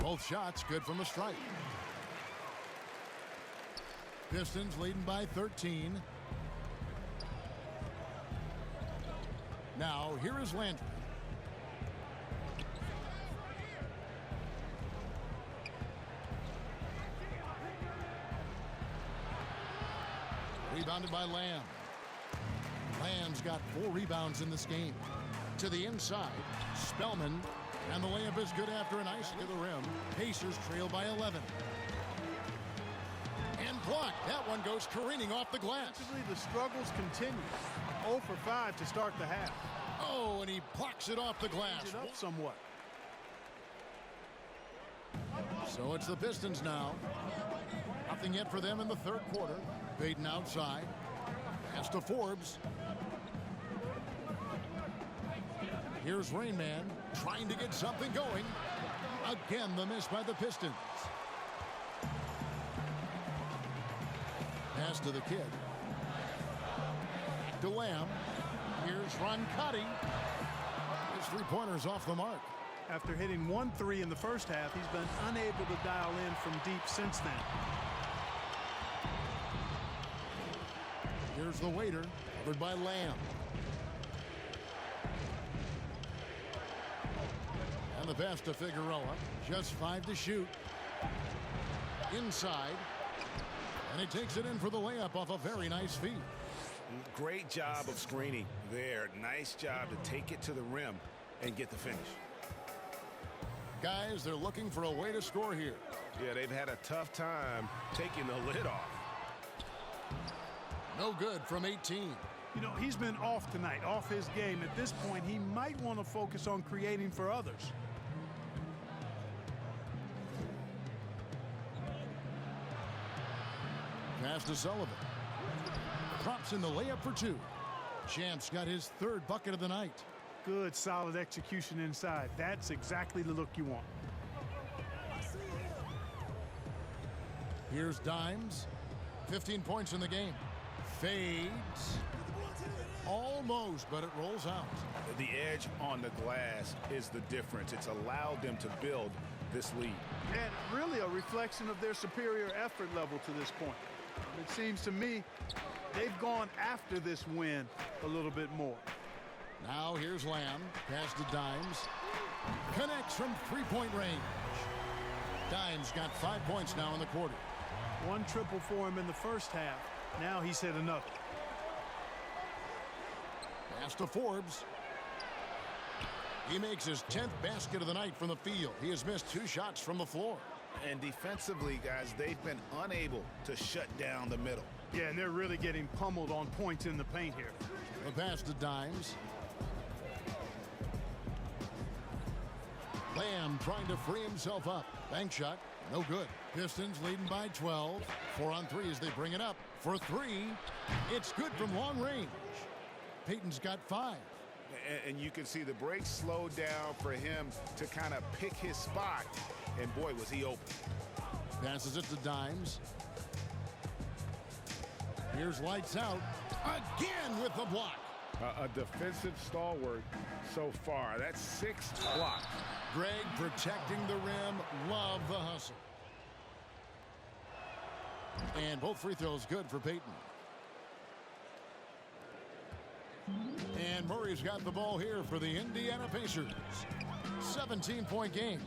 Both shots good from the stripe. Pistons leading by 13. Now, here is Landry. Rebounded by Lamb. Lamb's got 4 rebounds in this game. To the inside, Spellman. And the layup is good after an ice to the rim. Pacers trail by 11. And blocked. That one goes careening off the glass. The struggles continue. 0 for 5 to start the half. Oh, and he blocks it off the glass. It up somewhat. So it's the Pistons now. Nothing yet for them in the third quarter. Payton outside. Pass to Forbes. Here's Rain Man trying to get something going. Again, the miss by the Pistons. Pass to the kid. To Lamb. Here's Roncati. His three-pointer's off the mark. After hitting 1 3 in the first half, he's been unable to dial in from deep since then. Here's the waiter, covered by Lamb. And the pass to Figueroa. Just 5 to shoot. Inside. And he takes it in for the layup off a very nice feed. Great job of screening there. Nice job to take it to the rim and get the finish. Guys, they're looking for a way to score here. Yeah, they've had a tough time taking the lid off. No good from 18. You know, he's been off tonight, off his game. At this point, he might want to focus on creating for others. Pass to Sullivan. Drops in the layup for 2. Champ's got his 3rd bucket of the night. Good, solid execution inside. That's exactly the look you want. Here's Dimes. 15 points in the game. Fades. Almost, but it rolls out. The edge on the glass is the difference. It's allowed them to build this lead. And really a reflection of their superior effort level to this point. It seems to me they've gone after this win a little bit more. Now here's Lamb. Pass to Dimes. Connects from 3-point range. Dimes got 5 points now in the quarter. 1 triple for him in the first half. Now he's hit another. Pass to Forbes. He makes his 10th basket of the night from the field. He has missed 2 shots from the floor. And defensively, guys, they've been unable to shut down the middle. Yeah, and they're really getting pummeled on points in the paint here. The pass to Dimes. Lamb trying to free himself up. Bank shot. No good. Pistons leading by 12. 4 on 3 as they bring it up. For 3. It's good from long range. Payton's got 5. And you can see the break slowed down for him to kind of pick his spot. And boy, was he open. Passes it to Dimes. Here's lights out. Again with the block. A defensive stalwart so far. That's 6 blocks. Greg protecting the rim. Love the hustle. And both free throws good for Payton. And Murray's got the ball here for the Indiana Pacers. 17-point game.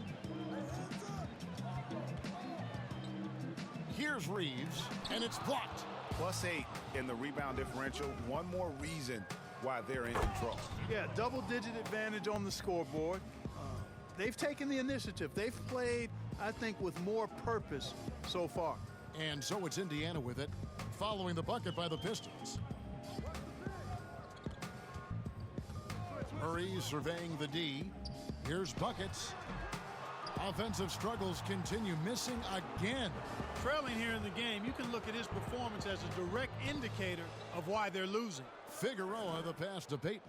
Here's Reeves, and it's blocked. +8 in the rebound differential. One more reason why they're in control. Yeah, double-digit advantage on the scoreboard. They've taken the initiative. They've played, I think, with more purpose so far. And so it's Indiana with it, following the bucket by the Pistons. Murray surveying the D. Here's buckets. Offensive struggles continue, missing again. Trailing here in the game, you can look at his performance as a direct indicator of why they're losing. Figueroa, the pass to Payton.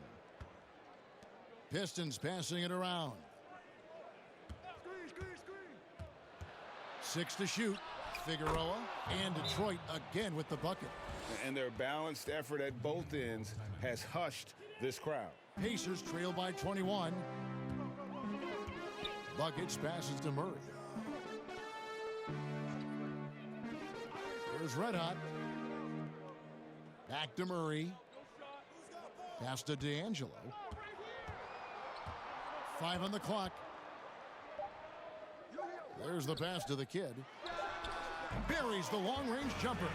Pistons passing it around. 6 to shoot. Figueroa and Detroit again with the bucket. And their balanced effort at both ends has hushed this crowd. Pacers trail by 21. Buckets passes to Murray. Here's Red Hot. Back to Murray. Pass to D'Angelo. 5 on the clock. There's the pass to the kid. Buries the long-range jumper.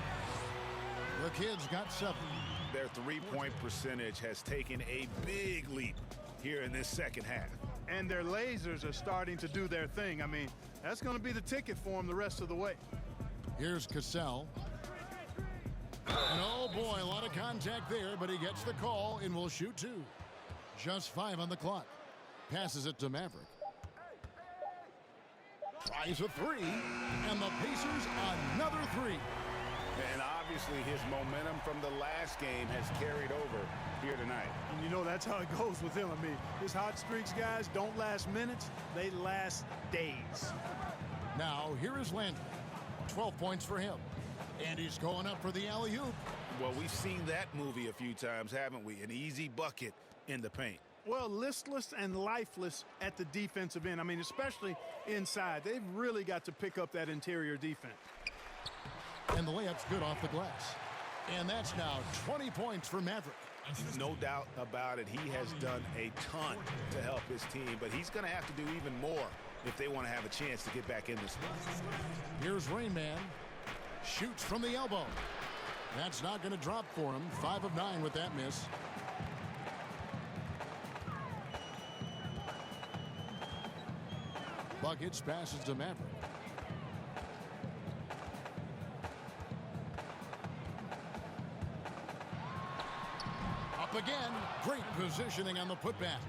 The kid's got 7. Their three-point percentage has taken a big leap here in this second half. And their lasers are starting to do their thing. I mean, that's going to be the ticket for them the rest of the way. Here's Cassell. And oh boy, a lot of contact there, but he gets the call and will shoot 2. Just 5 on the clock. Passes it to Maverick. Tries a 3, and the Pacers another 3. And obviously his momentum from the last game has carried over here tonight. And you know that's how it goes with him. I mean, his hot streaks, guys, don't last minutes. They last days. Now, here is Landry. 12 points for him. And he's going up for the alley-oop. Well, we've seen that movie a few times, haven't we? An easy bucket in the paint. Well, listless and lifeless at the defensive end. I mean, especially inside. They've really got to pick up that interior defense. And the layup's good off the glass. And that's now 20 points for Maverick. No doubt about it. He has done a ton to help his team, but he's going to have to do even more if they want to have a chance to get back in this one. Here's Rain Man. Shoots from the elbow. That's not going to drop for him. 5 of 9 with that miss. Buckets passes to Maverick. Up again. Great positioning on the putback.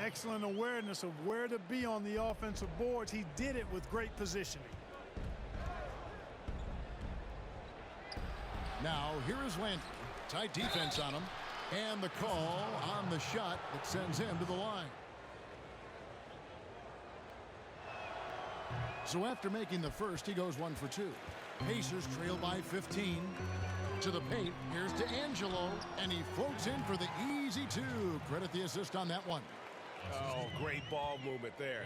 Excellent awareness of where to be on the offensive boards. He did it with great positioning. Now, here is Landry. Tight defense on him. And the call on the shot that sends him to the line. So after making the first, he goes 1 for 2. Pacers trail by 15. To the paint, here's D'Angelo, and he floats in for the easy 2. Credit the assist on that one. Oh, great ball movement there.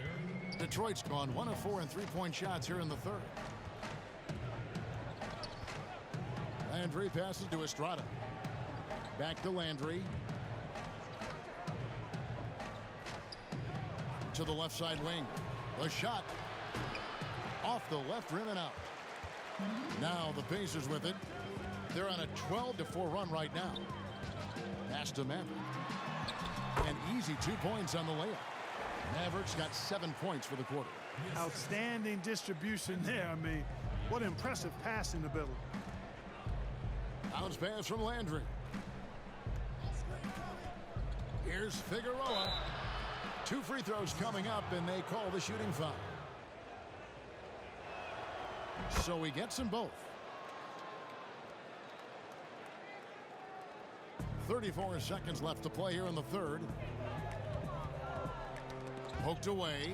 Detroit's gone 1 of 4 in three-point shots here in the third. Landry passes to Estrada. Back to Landry. To the left side wing. The shot. Off the left rim and out. Now the Pacers with it. They're on a 12-4 run right now. Pass to Maverick. An easy 2 points on the layup. Maverick's got 7 points for the quarter. Outstanding distribution there. I mean, what impressive passing ability. Bounce pass from Landry. Here's Figueroa. 2 free throws coming up, and they call the shooting foul. So he gets them both. 34 seconds left to play here in the third. Poked away.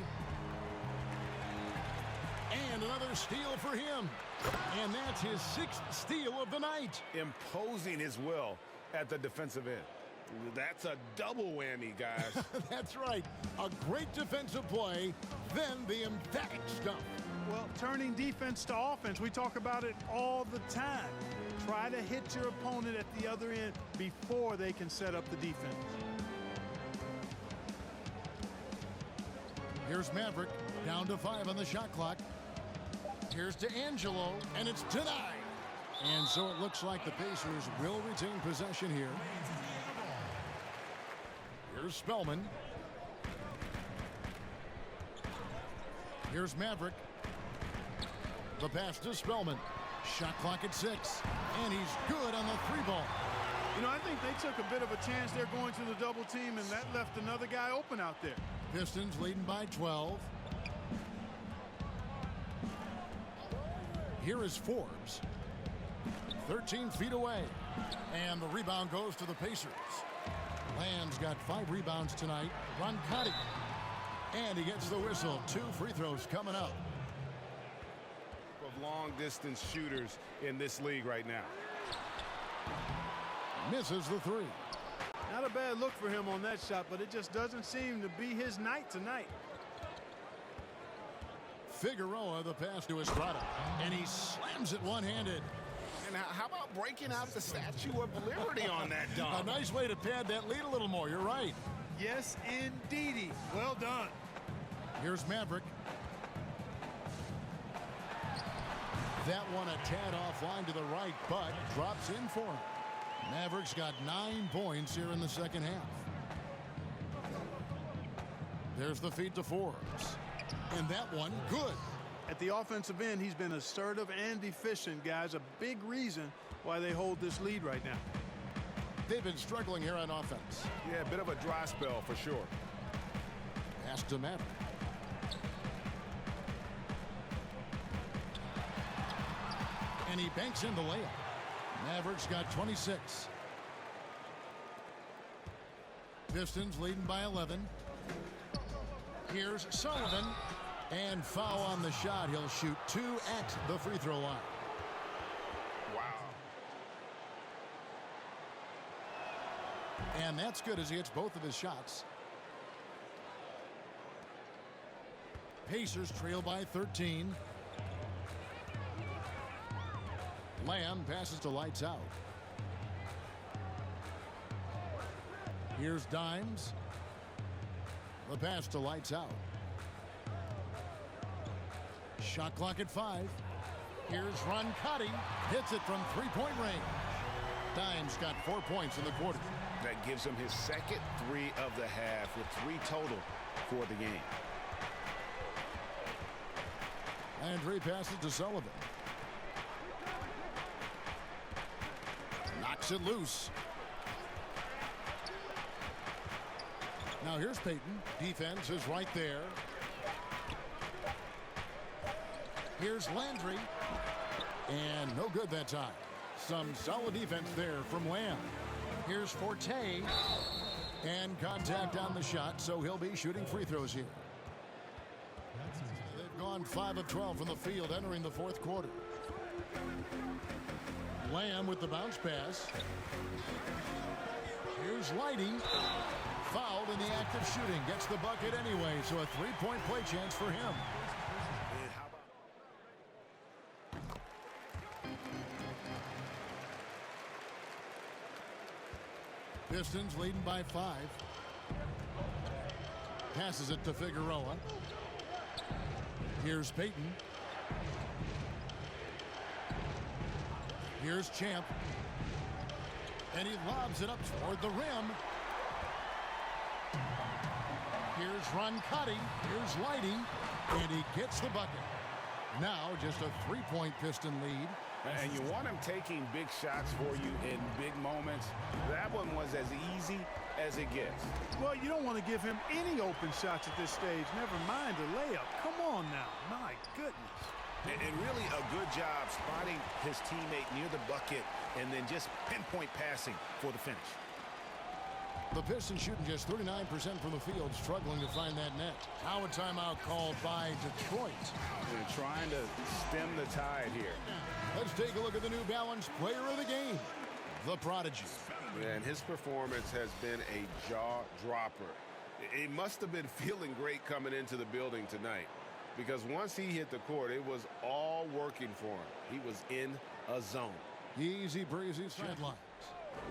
And another steal for him. And that's his 6th steal of the night. Imposing his will at the defensive end. That's a double whammy, guys. That's right. A great defensive play, then the emphatic stuff. Well, turning defense to offense, we talk about it all the time. Try to hit your opponent at the other end before they can set up the defense. Here's Maverick, down to 5 on the shot clock. Here's D'Angelo, and it's denied. And so it looks like the Pacers will retain possession here. Here's Spellman. Here's Maverick. The pass to Spellman. Shot clock at 6. And he's good on the 3-ball. You know, I think they took a bit of a chance there going to the double team, and that left another guy open out there. Pistons leading by 12. Here is Forbes. 13 feet away. And the rebound goes to the Pacers. Land's got 5 rebounds tonight. Roncati. And he gets the whistle. 2 free throws coming up. Of long-distance shooters in this league right now. Misses the 3. Not a bad look for him on that shot, but it just doesn't seem to be his night tonight. Figueroa, the pass to Estrada. And he slams it one-handed. And how about breaking out the Statue of Liberty on that A dunk? nice way to pad that lead a little more. You're right. Yes, indeedy. Well done. Here's Maverick. That one a tad offline to the right, but drops in for him. Mavericks got 9 points here in the second half. There's the feed to Forbes. And that one, good. At the offensive end, he's been assertive and efficient, guys. A big reason why they hold this lead right now. They've been struggling here on offense. Yeah, a bit of a dry spell for sure. Pass to Maverick. And he banks in the layup. Mavericks got 26. Pistons leading by 11. Here's Sullivan. And foul on the shot. He'll shoot 2 at the free throw line. Wow. And that's good as he hits both of his shots. Pacers trail by 13. Lamb passes to Lights Out. Here's Dimes. The pass to Lights Out. Shot clock at 5. Here's Roncati. Hits it from three-point range. Dimes got 4 points in the quarter. That gives him his second 3 of the half with 3 total for the game. Landry passes to Sullivan. Knocks it loose. Now here's Payton. Defense is right there. Here's Landry. And no good that time. Some solid defense there from Lamb. Here's Forte. And contact on the shot, so he'll be shooting free throws here. They've gone 5 of 12 from the field entering the fourth quarter. Lamb with the bounce pass. Here's Lighty. Fouled in the act of shooting. Gets the bucket anyway, so a 3-point play chance for him. Pistons leading by 5. Passes it to Figueroa. Here's Payton. Here's Champ. And he lobs it up toward the rim. Here's Roncati. Here's Lighty. And he gets the bucket. Now just a 3-point Piston lead. And you want him taking big shots for you in big moments. That one was as easy as it gets. Well, you don't want to give him any open shots at this stage. Never mind a layup. Come on now. My goodness. And really a good job spotting his teammate near the bucket and then just pinpoint passing for the finish. The Pistons shooting just 39% from the field, struggling to find that net. Now a timeout called by Detroit. They're trying to stem the tide here. Let's take a look at the New Balance player of the game, the Prodigy. And his performance has been a jaw-dropper. He must have been feeling great coming into the building tonight, because once he hit the court, it was all working for him. He was in a zone. Easy breezy sidelines.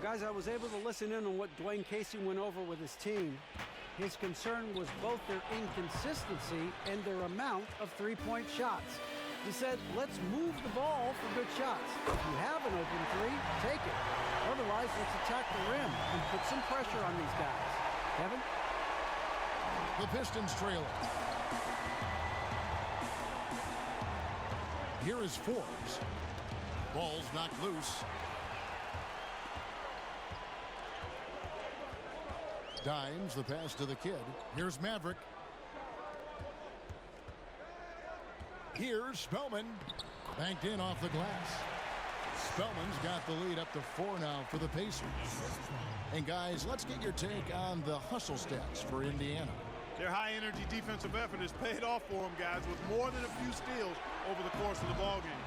Guys, I was able to listen in on what Dwayne Casey went over with his team. His concern was both their inconsistency and their amount of three-point shots. He said, let's move the ball for good shots. If you have an open three, take it. Otherwise, let's attack the rim and put some pressure on these guys. Kevin? The Pistons trailing. Here is Forbes. Ball's knocked loose. Dimes, the pass to the kid. Here's Maverick. Here's Spellman. Banked in off the glass. Spellman's got the lead up to 4 now for the Pacers. And guys, let's get your take on the hustle stats for Indiana. Their high-energy defensive effort has paid off for them, guys, with more than a few steals over the course of the ballgame.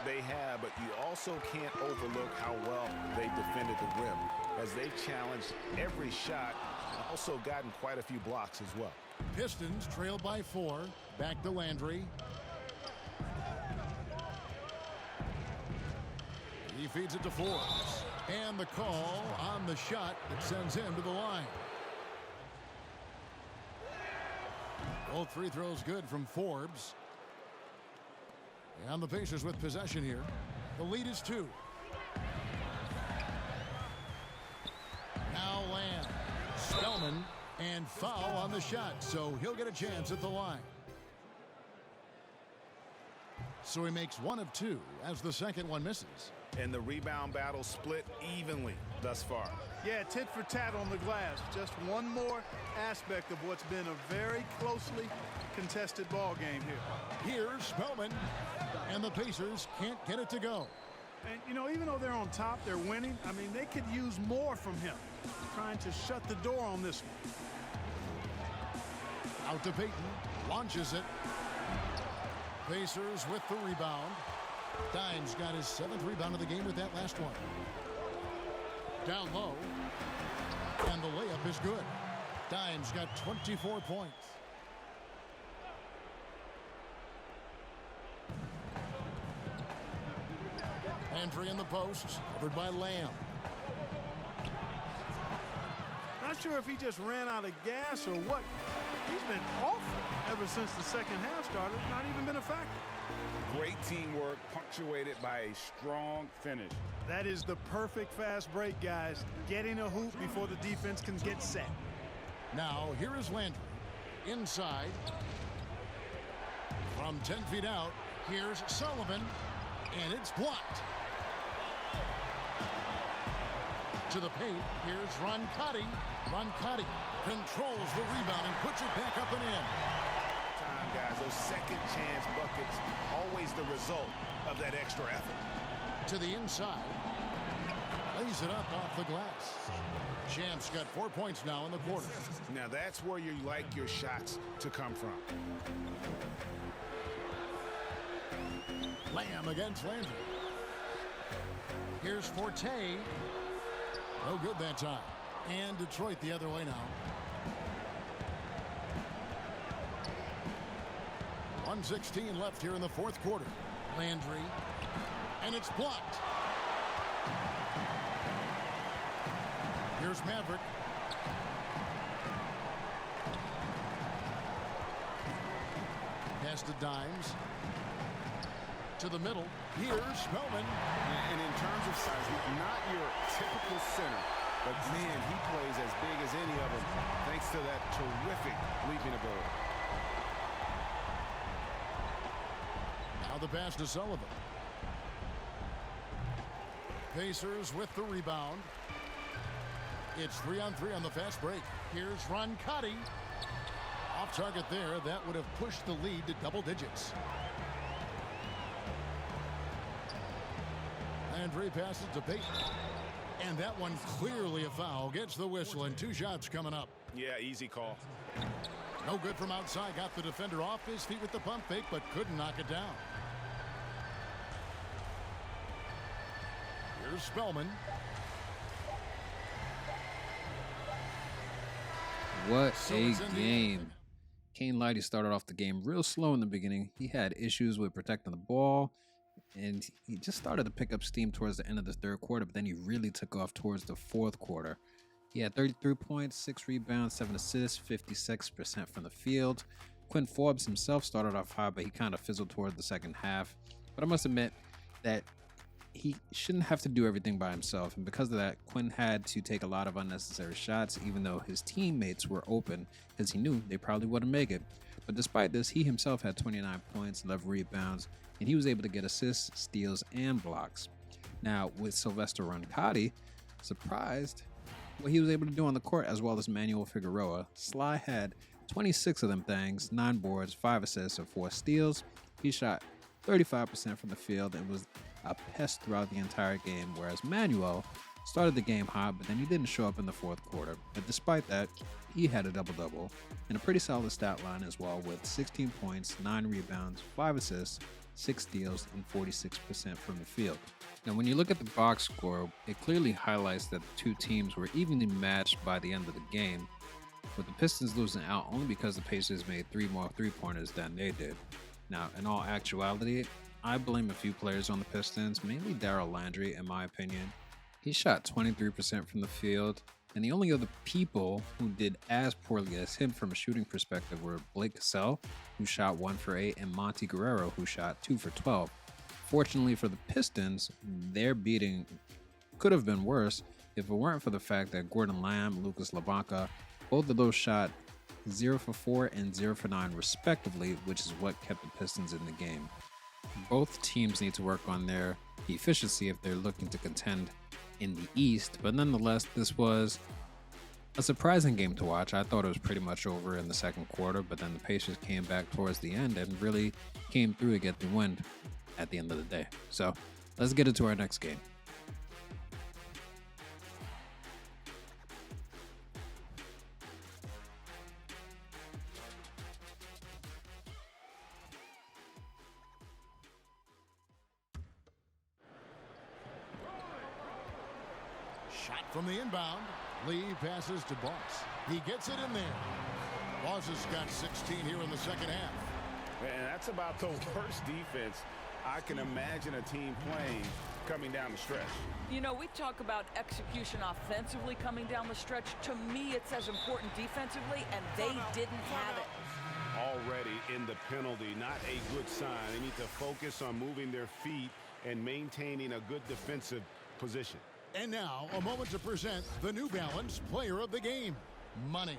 They have, but you also can't overlook how well they defended the rim as they challenged every shot and also gotten quite a few blocks as well. Pistons trail by 4. Back to Landry. He feeds it to Forbes. And the call on the shot that sends him to the line. Both free throws good from Forbes. And the Pacers with possession here. The lead is 2. Now Lamb. Spellman. And foul on the shot, so he'll get a chance at the line. So he makes 1 of 2 as the second one misses. And the rebound battle split evenly thus far. Yeah, tit for tat on the glass. Just one more aspect of what's been a very closely contested ball game here. Here's Spellman, and the Pacers can't get it to go. And, you know, even though they're on top, they're winning. I mean, they could use more from him. Trying to shut the door on this one. Out to Payton. Launches it. Pacers with the rebound. Dimes got his 7th rebound of the game with that last one. Down low. And the layup is good. Dimes got 24 points. Entry in the post, covered by Lamb. Not sure if he just ran out of gas or what. He's been awful ever since the second half started. Not even been a factor. Great teamwork punctuated by a strong finish. That is the perfect fast break, guys. Getting a hoop before the defense can get set. Now, here is Landry. Inside. From 10 feet out, here's Sullivan. And it's blocked. To the paint, here's Roncati. Roncati controls the rebound and puts it back up and in. Time, guys, those second chance buckets, always the result of that extra effort. To the inside. Lays it up off the glass. Champ's got 4 points now in the quarter. Now that's where you like your shots to come from. Lamb against Landry. Here's Forte. No good that time. And Detroit the other way now. 1:16 left here in the fourth quarter. Landry. And it's blocked. Here's Maverick. Pass to Dimes. To the middle. Here's Spellman. And in terms of size, not your typical center, but man, he plays as big as any of them thanks to that terrific leaping ability. Now the pass to Sullivan. Pacers with the rebound. It's 3-on-3 on the fast break. Here's Roncati. Off target there. That would have pushed the lead to double digits. Landry passes to Payton. And that one clearly a foul. Gets the whistle and 2 shots coming up. Yeah, easy call. No good from outside. Got the defender off his feet with the pump fake, but couldn't knock it down. Here's Spellman. What a game. Kane Lighty started off the game real slow in the beginning. He had issues with protecting the ball, and he just started to pick up steam towards the end of the third quarter, but then he really took off towards the fourth quarter. He had 33 points, 6 rebounds, 7 assists, 56% from the field. Quinn Forbes himself started off high, but he kind of fizzled toward the second half. But I must admit that he shouldn't have to do everything by himself, and because of that, Quinn had to take a lot of unnecessary shots, even though his teammates were open, because he knew they probably wouldn't make it. But despite this, he himself had 29 points, 11 rebounds, and he was able to get assists, steals, and blocks. Now, with Sylvester Roncati, surprised what he was able to do on the court, as well as Manuel Figueroa. Sly had 26 of them things, 9 boards, 5 assists, and 4 steals. He shot 35% from the field and was a pest throughout the entire game, whereas Manuel started the game hot, but then he didn't show up in the fourth quarter. But despite that, he had a double-double and a pretty solid stat line as well, with 16 points, 9 rebounds, 5 assists, 6 steals, and 46% from the field. Now, when you look at the box score, it clearly highlights that the two teams were evenly matched by the end of the game, with the Pistons losing out only because the Pacers made 3 more three-pointers than they did. Now, in all actuality, I blame a few players on the Pistons, mainly Darryl Landry, in my opinion. He shot 23% from the field, and the only other people who did as poorly as him from a shooting perspective were Blake Cassell, who shot 1 for 8, and Monty Guerrero, who shot 2 for 12. Fortunately for the Pistons, their beating could have been worse if it weren't for the fact that Gordon Lamb, Lucas Labanca, both of those shot 0 for 4 and 0 for 9 respectively, which is what kept the Pistons in the game. Both teams need to work on their efficiency if they're looking to contend in the East, but nonetheless, this was a surprising game to watch. I thought it was pretty much over in the second quarter, but then the Pacers came back towards the end and really came through to get the win at the end of the day. So let's get into our next game. Shot from the inbound. Lee passes to Boss. He gets it in there. Boss has got 16 here in the second half. And that's about the worst defense I can imagine a team playing coming down the stretch. You know, we talk about execution offensively coming down the stretch. To me, it's as important defensively, and they didn't have it. Already in the penalty, not a good sign. They need to focus on moving their feet and maintaining a good defensive position. And now, a moment to present the New Balance Player of the Game, Money.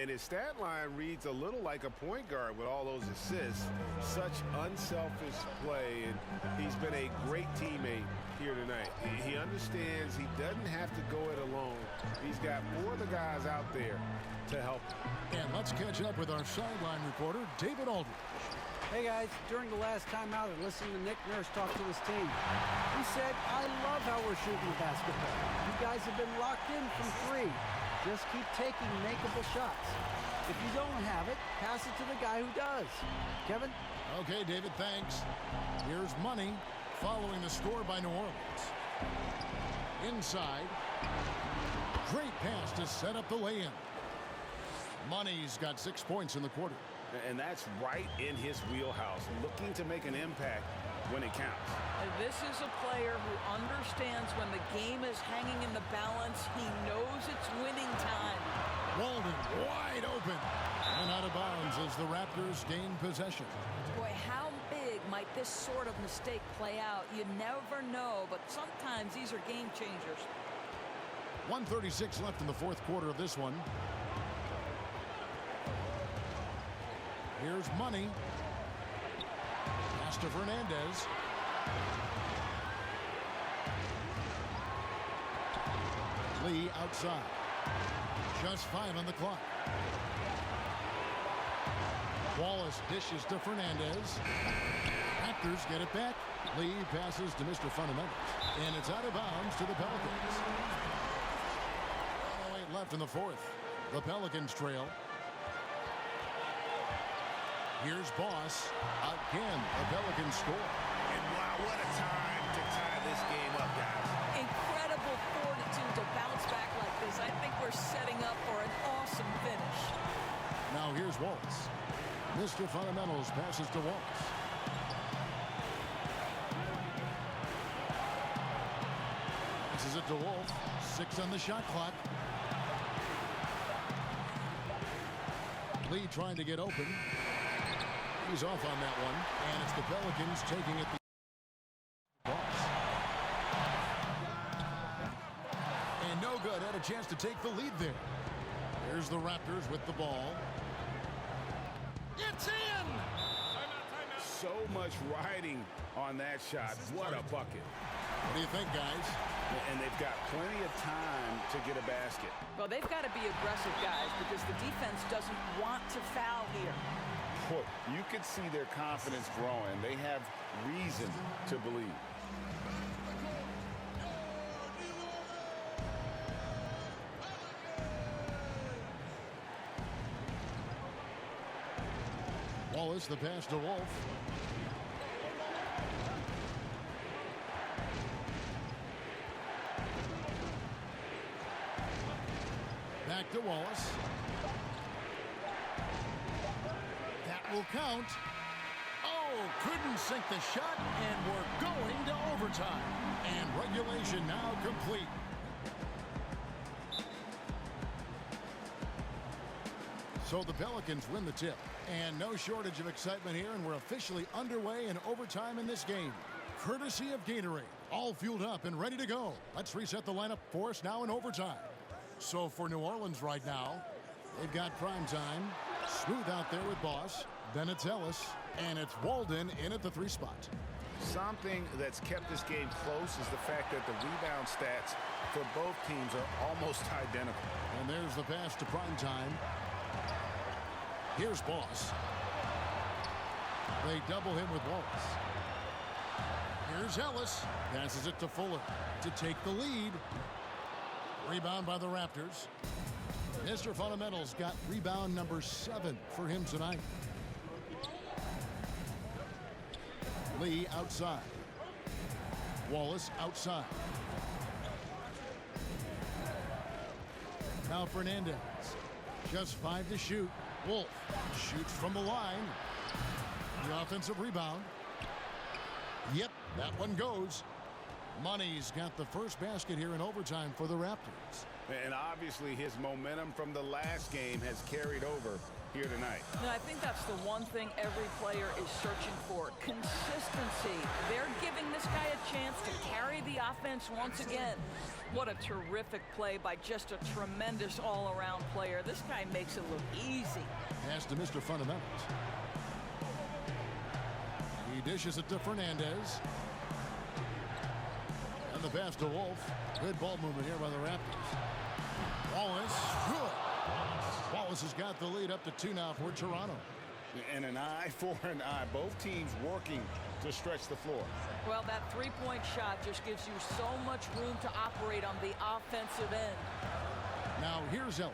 And his stat line reads a little like a point guard with all those assists. Such unselfish play, and he's been a great teammate here tonight. He understands he doesn't have to go it alone. He's got 4 of the guys out there to help him. And let's catch up with our sideline reporter, David Aldridge. Hey guys, during the last timeout, I listened to Nick Nurse talk to his team. He said, I love how we're shooting the basketball. You guys have been locked in from 3. Just keep taking makeable shots. If you don't have it, pass it to the guy who does. Kevin? Okay, David, thanks. Here's Money following the score by New Orleans. Inside. Great pass to set up the lay-in. Money's got 6 points in the quarter. And that's right in his wheelhouse, looking to make an impact when it counts. And this is a player who understands when the game is hanging in the balance. He knows it's winning time. Walden wide open and out of bounds as the Raptors gain possession. Boy, how big might this sort of mistake play out? You never know, but sometimes these are game changers. 1:36 left in the fourth quarter of this one. Here's Money. Pass to Fernandez. Lee outside. Just 5 on the clock. Wallace dishes to Fernandez. Raptors get it back. Lee passes to Mr. Fundamentals. And it's out of bounds to the Pelicans. 1:08 left in the fourth. The Pelicans trail. Here's Boss. Again, the Pelicans score. And wow, what a time to tie this game up, guys. Incredible fortitude to bounce back like this. I think we're setting up for an awesome finish. Now here's Wallace. Mr. Fundamentals passes to Wallace. This is it to Wolf. 6 on the shot clock. Lee trying to get open. He's off on that one, and it's the Pelicans taking it. And no good. Had a chance to take the lead there. Here's the Raptors with the ball. It's in! So much riding on that shot. What a bucket. What do you think, guys? And they've got plenty of time to get a basket. Well, they've got to be aggressive, guys, because the defense doesn't want to foul here. Boy, you could see their confidence growing. They have reason to believe. Wallace, the pass to Wolf. Back to Wallace. That will count. Oh, couldn't sink the shot, and we're going to overtime. And regulation now complete. So the Pelicans win the tip. And no shortage of excitement here, and we're officially underway in overtime in this game. Courtesy of Gatorade. All fueled up and ready to go. Let's reset the lineup for us now in overtime. So for New Orleans right now, they've got prime time. Smooth out there with Boss. Then it's Ellis. And it's Walden in at the 3 spot. Something that's kept this game close is the fact that the rebound stats for both teams are almost identical. And there's the pass to prime time. Here's Boss. They double him with Wallace. Here's Ellis. Passes it to Fuller to take the lead. Rebound by the Raptors. Mr. Fundamentals got rebound number 7 for him tonight. Lee outside. Wallace outside. Now Fernandez. Just 5 to shoot. Wolf shoots from the line. The offensive rebound. Yep, that one goes. Money's got the first basket here in overtime for the Raptors. And obviously his momentum from the last game has carried over here tonight. And I think that's the one thing every player is searching for. Consistency. They're giving this guy a chance to carry the offense once again. What a terrific play by just a tremendous all-around player. This guy makes it look easy. Pass to Mr. Fundamentals. He dishes it to Fernandez. And the pass to Wolf. Good ball movement here by the Raptors. Wallace, good. Wallace has got the lead up to 2 now for Toronto. And an eye for an eye. Both teams working to stretch the floor. Well, that 3-point shot just gives you so much room to operate on the offensive end. Now here's Ellis.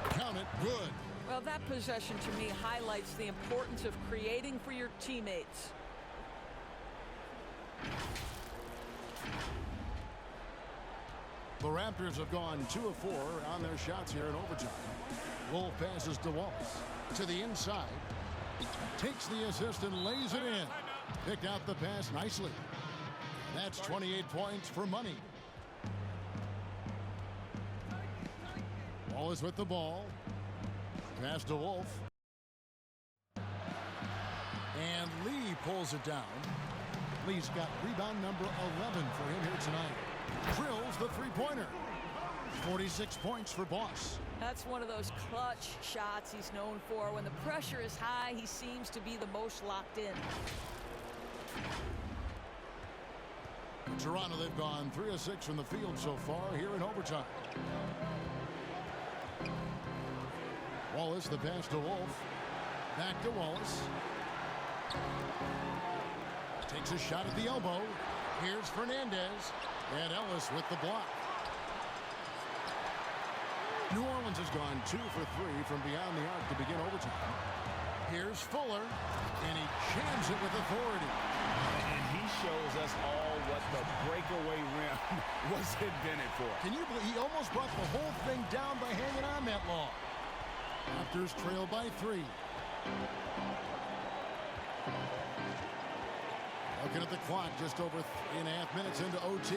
Count it, good. Well, that possession to me highlights the importance of creating for your teammates. The Raptors have gone 2 of 4 on their shots here in overtime. Wolf passes to Wallace. To the inside. Takes the assist and lays it in. Picked out the pass nicely. That's 28 points for Money. Wallace with the ball. Pass to Wolf. And Lee pulls it down. Lee's got rebound number 11 for him here tonight. Drills the 3-pointer. 46 points for Boss. That's one of those clutch shots he's known for. When the pressure is high, he seems to be the most locked in. In Toronto, they've gone 3 of 6 from the field so far here in overtime. Wallace, the pass to Wolf. Back to Wallace. Takes a shot at the elbow. Here's Fernandez. And Ellis with the block. New Orleans has gone 2 for 3 from beyond the arc to begin overtime. Here's Fuller. And he jams it with authority. And he shows us all what the breakaway rim was invented for. Can you believe he almost brought the whole thing down by hanging on that long? Raptors trail by 3. Looking at the clock, just over 3.5 minutes into OT.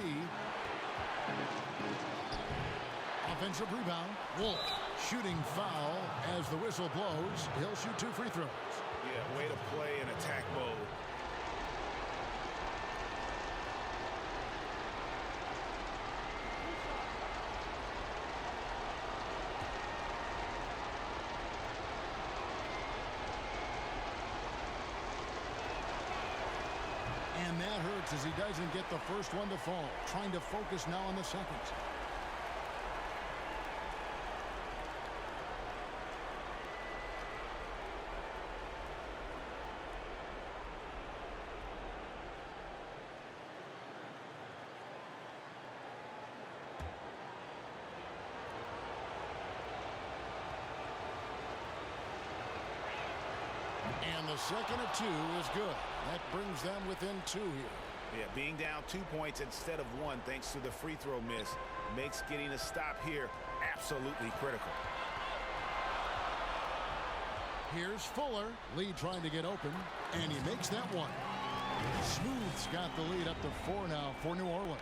Offensive rebound. Wolf shooting foul as the whistle blows. He'll shoot 2 free throws. Yeah, way to play in attack mode. And that hurts as he doesn't get the first one to fall. Trying to focus now on the second. And the second of 2 is good. That brings them within 2 here. Yeah, being down 2 points instead of 1 thanks to the free throw miss makes getting a stop here absolutely critical. Here's Fuller. Lee trying to get open, and he makes that one. Smooth's got the lead up to 4 now for New Orleans.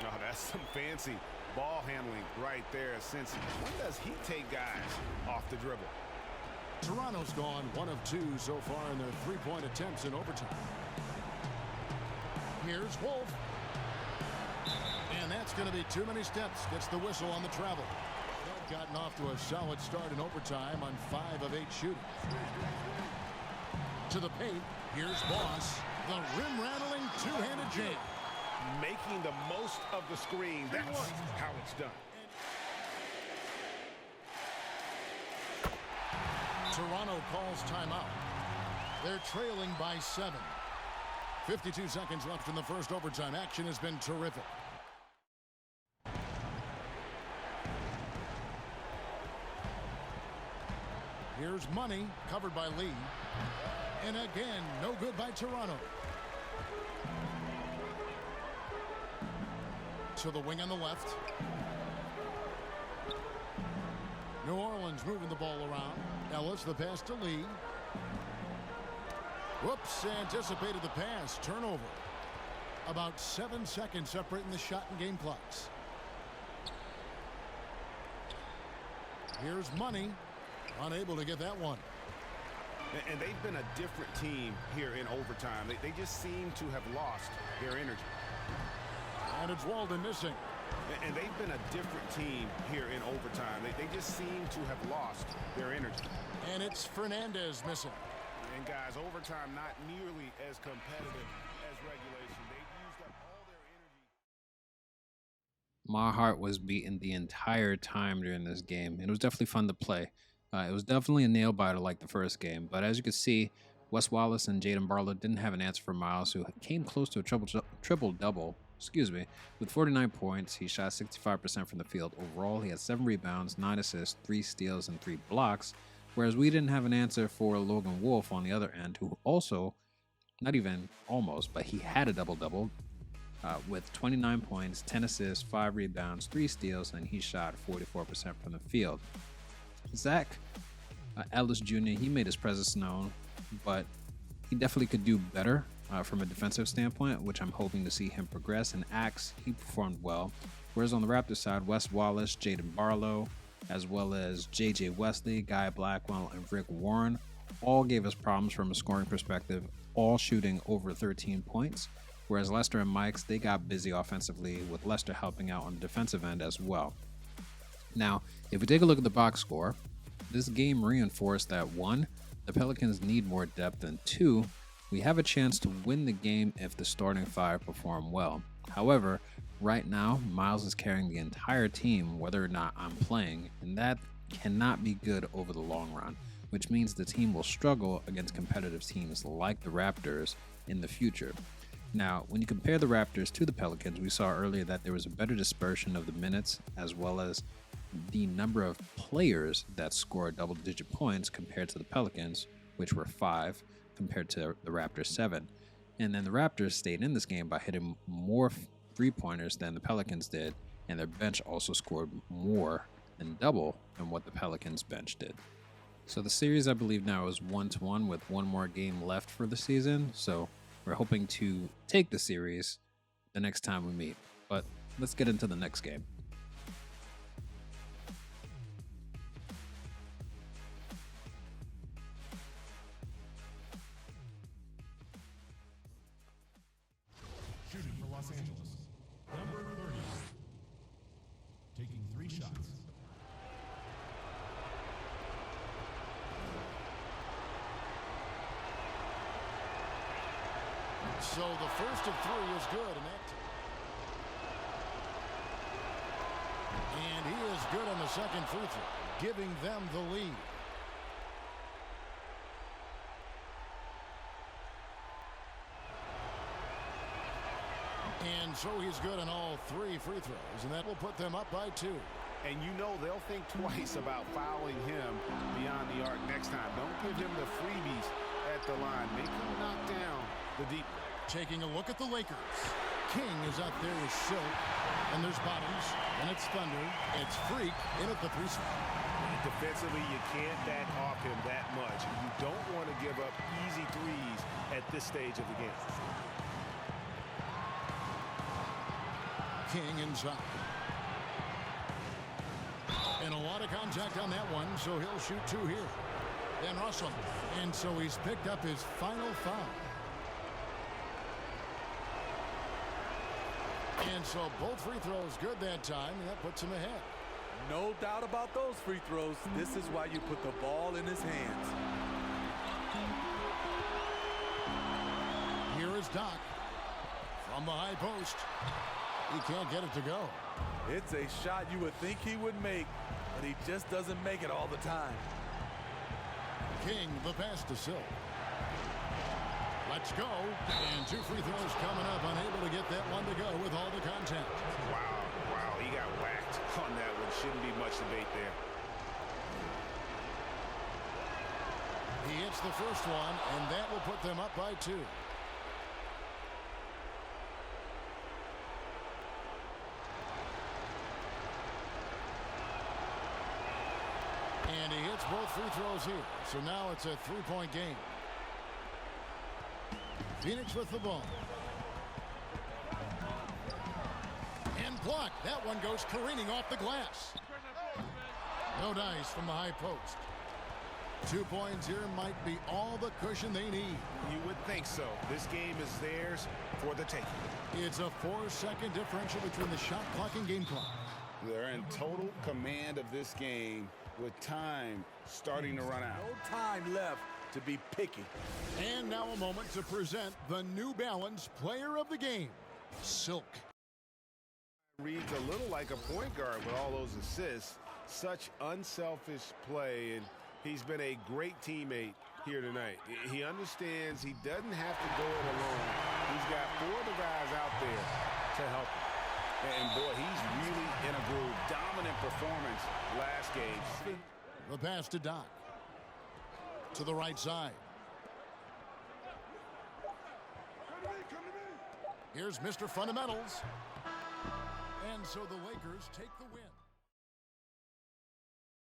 Oh, that's some fancy ball handling right there. Since when does he take guys off the dribble? Toronto's gone 1 of 2 so far in their three-point attempts in overtime. Here's Wolf. And that's going to be too many steps. Gets the whistle on the travel. They've gotten off to a solid start in overtime on 5 of 8 shooting. To the paint. Here's Boss. The rim-rattling two-handed jam. Making the most of the screen. That's how it's done. Toronto calls timeout. They're trailing by 7. 52 seconds left in the first overtime. Action has been terrific. Here's Money, covered by Lee. And again, no good by Toronto. To the wing on the left. New Orleans moving the ball around. Ellis, the pass to Lee. Whoops, anticipated the pass. Turnover. About 7 seconds separating the shot and game clocks. Here's Money. Unable to get that one. And they've been a different team here in overtime. They just seem to have lost their energy. And it's Walden missing. And they've been a different team here in overtime. They just seem to have lost their energy. And it's Fernandez missing. And guys, overtime not nearly as competitive as regulation. They've used up all their energy. My heart was beating the entire time during this game. It was definitely fun to play. It was definitely a nail-biter like the first game. But as you can see, Wes Wallace and Jaden Barlow didn't have an answer for Miles, who came close to a triple-double. With 49 points. He shot 65% from the field. Overall, he had 7 rebounds, 9 assists, 3 steals, and 3 blocks, whereas we didn't have an answer for Logan Wolf on the other end, who also, not even almost, but he had a double-double with 29 points, 10 assists, 5 rebounds, 3 steals, and he shot 44% from the field. Zach Ellis Jr., he made his presence known, but he definitely could do better from a defensive standpoint, which I'm hoping to see him progress. And Axe, he performed well. Whereas on the Raptors side, Wes Wallace, Jaden Barlow, as well as J.J. Wesley, Guy Blackwell, and Rick Warren all gave us problems from a scoring perspective, all shooting over 13 points. Whereas Lester and Mikes, they got busy offensively, with Lester helping out on the defensive end as well. Now, if we take a look at the box score, this game reinforced that 1, the Pelicans need more depth, and 2, we have a chance to win the game if the starting 5 perform well. However, right now, Miles is carrying the entire team whether or not I'm playing, and that cannot be good over the long run, which means the team will struggle against competitive teams like the Raptors in the future. Now, when you compare the Raptors to the Pelicans, we saw earlier that there was a better dispersion of the minutes as well as the number of players that scored double-digit points compared to the Pelicans, which were 5, compared to the Raptors 7. And then the Raptors stayed in this game by hitting more three-pointers than the Pelicans did, and their bench also scored more than double than what the Pelicans bench did. So the series, I believe now, is 1-1 with one more game left for the season. So we're hoping to take the series the next time we meet. But let's get into the next game. Shooting for Los Angeles, number 30, taking 3 shots. So the first of 3 is good, and he is good on the second free throw, giving them the lead. And so he's good on all 3 free throws, and that will put them up by 2. And you know they'll think twice about fouling him beyond the arc next time. Don't give him the freebies at the line. Make him knock down the deep. Taking a look at the Lakers. King is out there with Silk. And there's Bottoms. And it's Thunder. It's Freak in at the 3 spot. Defensively, you can't back off him that much. You don't want to give up easy threes at this stage of the game. King inside. And a lot of contact on that one, so he'll shoot 2 here. Then Russell. And so he's picked up his final foul. And so both free throws good that time, and that puts him ahead. No doubt about those free throws. This is why you put the ball in his hands. Here is Doc from the high post. He can't get it to go. It's a shot you would think he would make, but he just doesn't make it all the time. King, the pass to Silk. Let's go. And 2 free throws coming up, unable to get that one to go with all the contact. Wow, he got whacked on that one. Shouldn't be much debate there. He hits the first one, and that will put them up by 2. And he hits both free throws here. So now it's a 3-point game. Phoenix with the ball. And blocked. That one goes careening off the glass. No dice from the high post. 2 points here might be all the cushion they need. You would think so. This game is theirs for the taking. It's a 4-second differential between the shot clock and game clock. They're in total command of this game with time starting to run out. No time left to be picky. And now a moment to present the New Balance Player of the Game, Silk. Reads a little like a point guard with all those assists. Such unselfish play, and he's been a great teammate here tonight. He understands he doesn't have to go it alone. He's got 4 of the guys out there to help him. And boy, he's really in a groove. Dominant performance last game. The pass to Doc. To the right side. Here's Mr. Fundamentals. And so the Lakers take the win.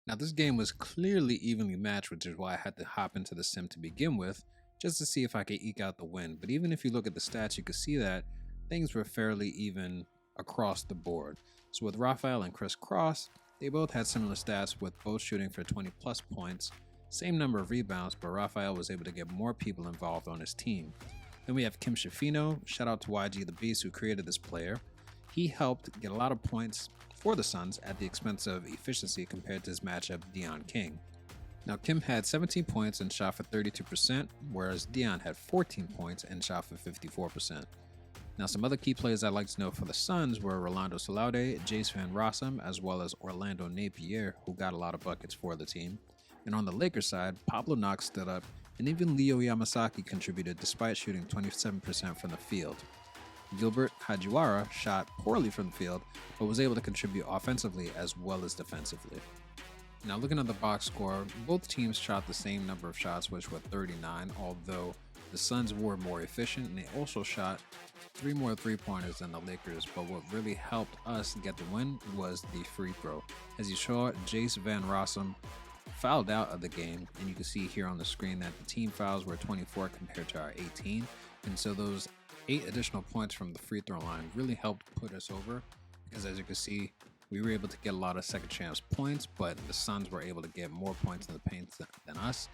Now this game was clearly evenly matched, which is why I had to hop into the sim to begin with, just to see if I could eke out the win. But even if you look at the stats, you can see that things were fairly even across the board. So with Raphael and Chris Cross, they both had similar stats, with both shooting for 20 plus points, same number of rebounds, but Raphael was able to get more people involved on his team. Then we have Kim Shafino. Shout out to YG the Beast, who created this player. He helped get a lot of points for the Suns at the expense of efficiency compared to his matchup Deion King. Now Kim had 17 points and shot for 32%, whereas Deion had 14 points and shot for 54%. Now some other key players I'd like to know for the Suns were Rolando Salaude, Jace Van Rossum, as well as Orlando Napier, who got a lot of buckets for the team. And on the Lakers side, Pablo Knox stood up, and even Leo Yamasaki contributed despite shooting 27% from the field. Gilbert Hajiwara shot poorly from the field, but was able to contribute offensively as well as defensively. Now looking at the box score, both teams shot the same number of shots, which were 39, although the Suns were more efficient, and they also shot 3 more three-pointers than the Lakers. But what really helped us get the win was the free throw. As you saw, Jace Van Rossum fouled out of the game, and you can see here on the screen that the team fouls were 24 compared to our 18, and so those 8 additional points from the free throw line really helped put us over, because as you can see, we were able to get a lot of second chance points, but the Suns were able to get more points in the paint than us.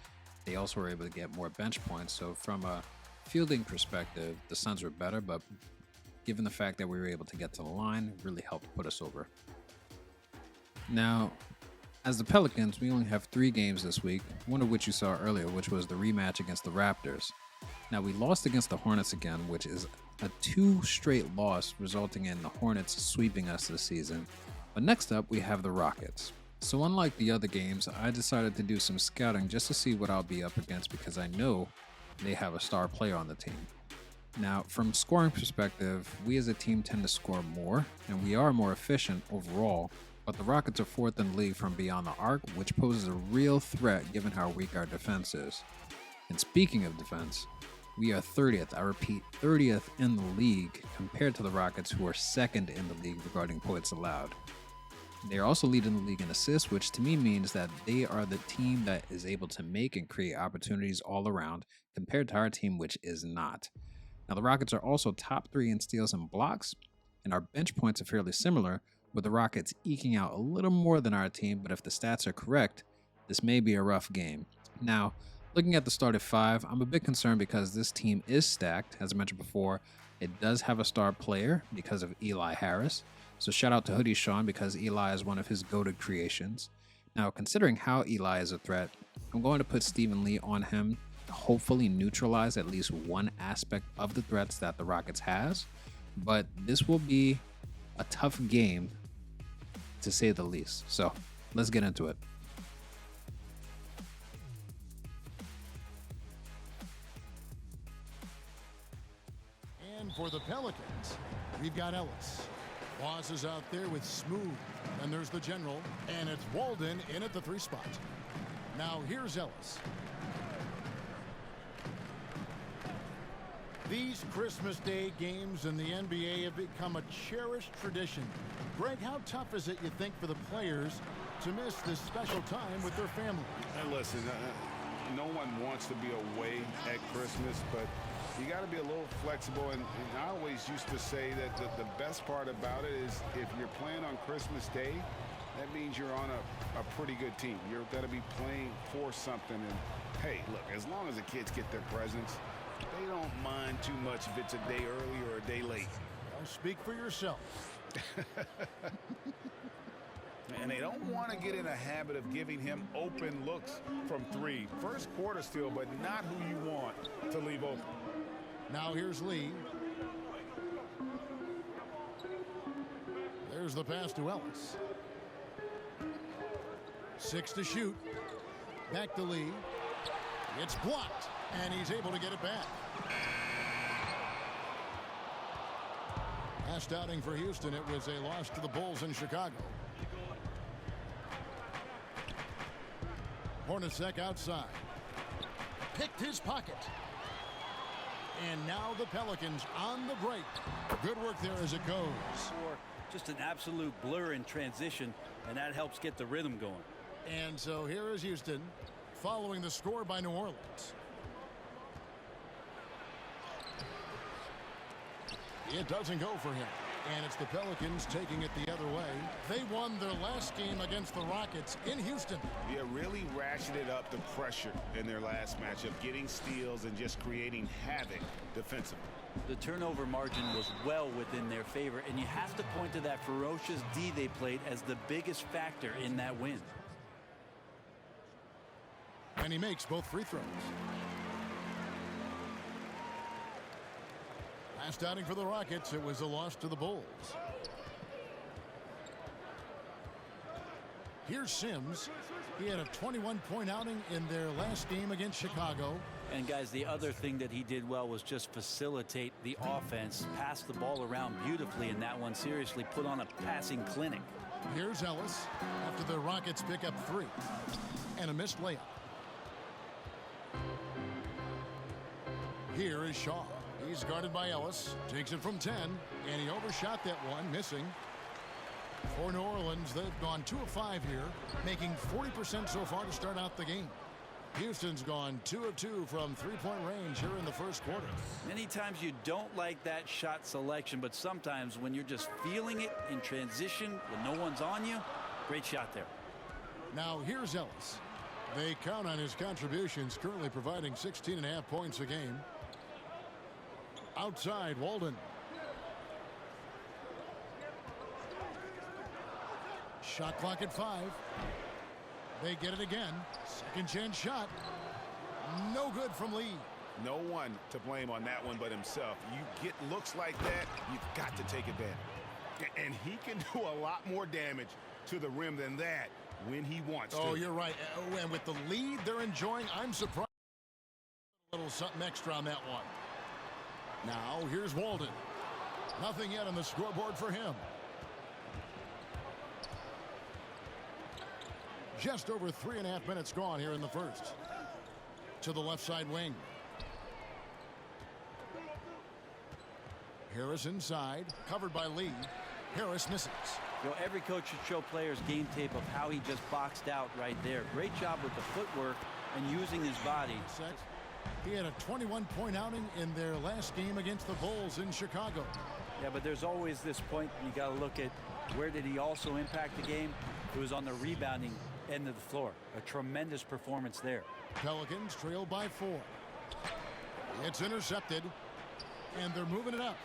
They also were able to get more bench points, so from a fielding perspective, the Suns were better, but given the fact that we were able to get to the line, it really helped put us over. Now, as the Pelicans, we only have 3 games this week, one of which you saw earlier, which was the rematch against the Raptors. Now, we lost against the Hornets again, which is a 2 straight loss, resulting in the Hornets sweeping us this season. But next up, we have the Rockets. So unlike the other games, I decided to do some scouting just to see what I'll be up against, because I know they have a star player on the team. Now, from scoring perspective, we as a team tend to score more, and we are more efficient overall, but the Rockets are 4th in the league from beyond the arc, which poses a real threat given how weak our defense is. And speaking of defense, We are 30th, I repeat, 30th in the league compared to the Rockets, who are second in the league regarding points allowed. They are also leading the league in assists, which to me means that they are the team that is able to make and create opportunities all around compared to our team, which is not. Now, the Rockets are also top 3 in steals and blocks, and our bench points are fairly similar, with the Rockets eking out a little more than our team, but if the stats are correct, this may be a rough game. Now, looking at the starting 5, I'm a bit concerned because this team is stacked. As I mentioned before, it does have a star player because of Eli Harris. So shout out to Hoodie Sean because Eli is one of his goated creations. Now, considering how Eli is a threat, I'm going to put Stephen Lee on him to hopefully neutralize at least one aspect of the threats that the Rockets has. But this will be a tough game, to say the least. So let's get into it. And for the Pelicans, we've got Ellis. Boss is out there with Smooth. And there's the general. And it's Walden in at the 3 spot. Now here's Ellis. These Christmas Day games in the NBA have become a cherished tradition. Greg, how tough is it, you think, for the players to miss this special time with their family? And listen, no one wants to be away at Christmas, but you got to be a little flexible. And I always used to say that the best part about it is if you're playing on Christmas Day, that means you're on a pretty good team. You're going to be playing for something. And, hey, look, as long as the kids get their presents, they don't mind too much if it's a day early or a day late. Well, speak for yourself. And they don't want to get in a habit of giving him open looks from 3. First quarter still, but not who you want to leave open. Now here's Lee. There's the pass to Ellis. 6 to shoot. Back to Lee. It's blocked, and he's able to get it back. Last outing for Houston, it was a loss to the Bulls in Chicago. Hornacek outside. Picked his pocket. And now the Pelicans on the break. Good work there as it goes. Just an absolute blur in transition, and that helps get the rhythm going. And so here is Houston following the score by New Orleans. It doesn't go for him. And it's the Pelicans taking it the other way. They won their last game against the Rockets in Houston. Yeah, really ratcheted up the pressure in their last matchup, getting steals and just creating havoc defensively. The turnover margin was well within their favor, and you have to point to that ferocious D they played as the biggest factor in that win. And he makes both free throws. Last outing for the Rockets, it was a loss to the Bulls. Here's Sims. He had a 21-point outing in their last game against Chicago. And guys, the other thing that he did well was just facilitate the offense, pass the ball around beautifully in that one. Seriously, put on a passing clinic. Here's Ellis after the Rockets pick up 3 and a missed layup. Here is Shaw. He's guarded by Ellis. Takes it from 10, and he overshot that one, missing. For New Orleans, they've gone 2 of 5 here, making 40% so far to start out the game. Houston's gone 2 of 2 from 3-point range here in the first quarter. Many times you don't like that shot selection, but sometimes when you're just feeling it in transition when no one's on you, great shot there. Now here's Ellis. They count on his contributions, currently providing 16.5 points a game. Outside, Walden. Shot clock at 5. They get it again. Second chance shot. No good from Lee. No one to blame on that one but himself. You get looks like that, you've got to take advantage. And he can do a lot more damage to the rim than that when he wants to. Oh, you're right. And with the lead they're enjoying, I'm surprised. A little something extra on that one. Now, here's Walden. Nothing yet on the scoreboard for him. Just over 3.5 minutes gone here in the first. To the left side wing. Harris inside, covered by Lee. Harris misses. You know, every coach should show players game tape of how he just boxed out right there. Great job with the footwork and using his body. He had a 21-point outing in their last game against the Bulls in Chicago. Yeah, but there's always this point you got to look at where did he also impact the game. It was on the rebounding end of the floor. A tremendous performance there. Pelicans trail by 4. It's intercepted, and they're moving it up.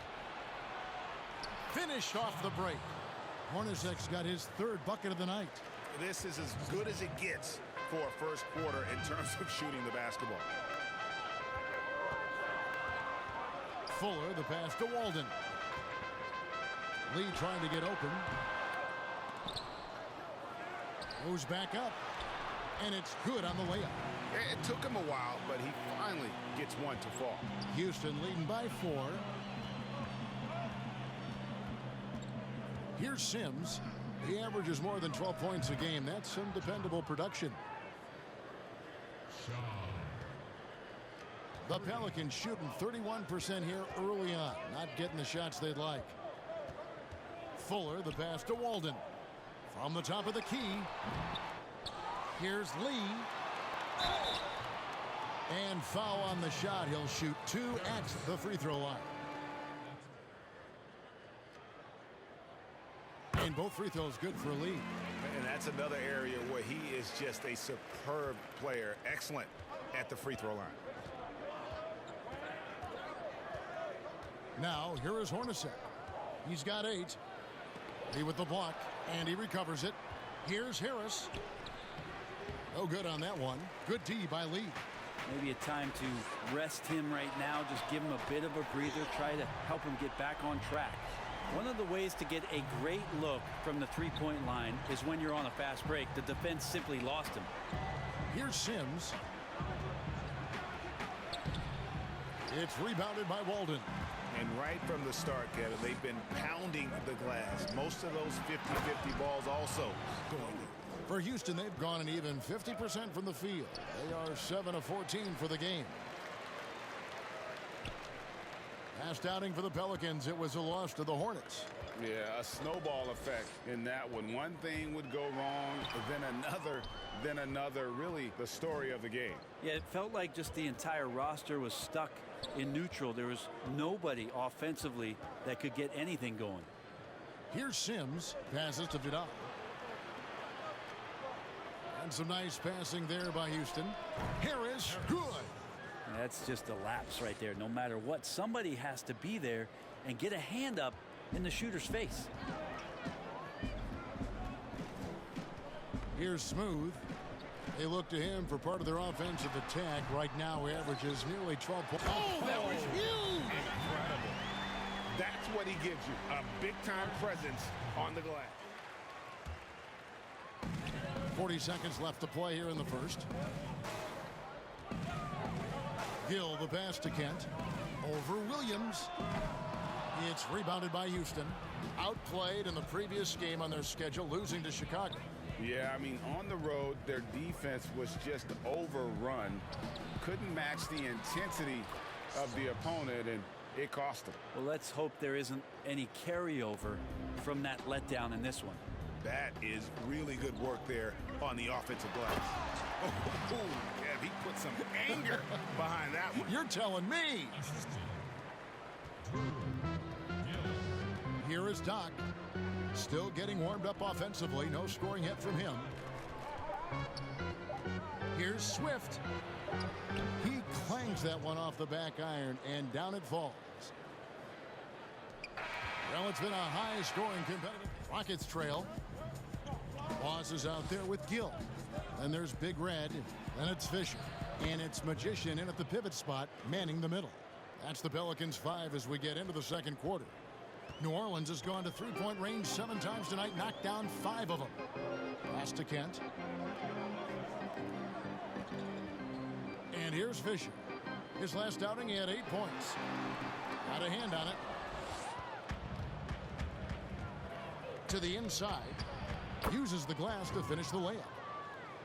Finished off the break. Hornacek's got his 3rd bucket of the night. This is as good as it gets for a first quarter in terms of shooting the basketball. Fuller, the pass to Walden. Lee trying to get open. Goes back up, and it's good on the layup. It took him a while, but he finally gets one to fall. Houston leading by 4. Here's Sims. He averages more than 12 points a game. That's some dependable production. The Pelicans shooting 31% here early on. Not getting the shots they'd like. Fuller, the pass to Walden. From the top of the key. Here's Lee. And foul on the shot. He'll shoot 2 at the free throw line. And both free throws good for Lee. And that's another area where he is just a superb player. Excellent at the free throw line. Now, here is Hornacek. He's got 8. Lee with the block, and he recovers it. Here's Harris. No good on that one. Good D by Lee. Maybe a time to rest him right now. Just give him a bit of a breather. Try to help him get back on track. One of the ways to get a great look from the three-point line is when you're on a fast break. The defense simply lost him. Here's Sims. It's rebounded by Walden. And right from the start, Kevin, they've been pounding the glass. Most of those 50-50 balls also going in. For Houston, they've gone an even 50% from the field. They are 7 of 14 for the game. Last outing for the Pelicans, it was a loss to the Hornets. Yeah, a snowball effect in that one. One thing would go wrong, then another. Really the story of the game. Yeah, it felt like just the entire roster was stuck in neutral. There was nobody offensively that could get anything going. Here's Sims. Passes to Vidal. And some nice passing there by Houston. Harris, good. That's just a lapse right there. No matter what, somebody has to be there and get a hand up in the shooter's face. Here's Smooth. They look to him for part of their offensive attack. Right now, he averages nearly 12 points. Oh, that was huge! Incredible. That's what he gives you, a big-time presence on the glass. 40 seconds left to play here in the first. Gill, the pass to Kent. Over Williams. It's rebounded by Houston. Outplayed in the previous game on their schedule, losing to Chicago. Yeah, I mean, on the road, their defense was just overrun. Couldn't match the intensity of the opponent, and it cost them. Well, let's hope there isn't any carryover from that letdown in this one. That is really good work there on the offensive glass. Oh, yeah, he put some anger behind that one. You're telling me. Here is Doc. Still getting warmed up offensively. No scoring yet from him. Here's Swift. He clangs that one off the back iron, and down it falls. Well, it's been a high-scoring competitive. Rockets trail. Boss is out there with Gill. Then there's Big Red. Then it's Fisher. And it's Magician in at the pivot spot, manning the middle. That's the Pelicans 5 as we get into the second quarter. New Orleans has gone to three-point range 7 times tonight, knocked down 5 of them. Pass to Kent. And here's Fisher. His last outing, he had 8 points. Got a hand on it. To the inside. Uses the glass to finish the layup.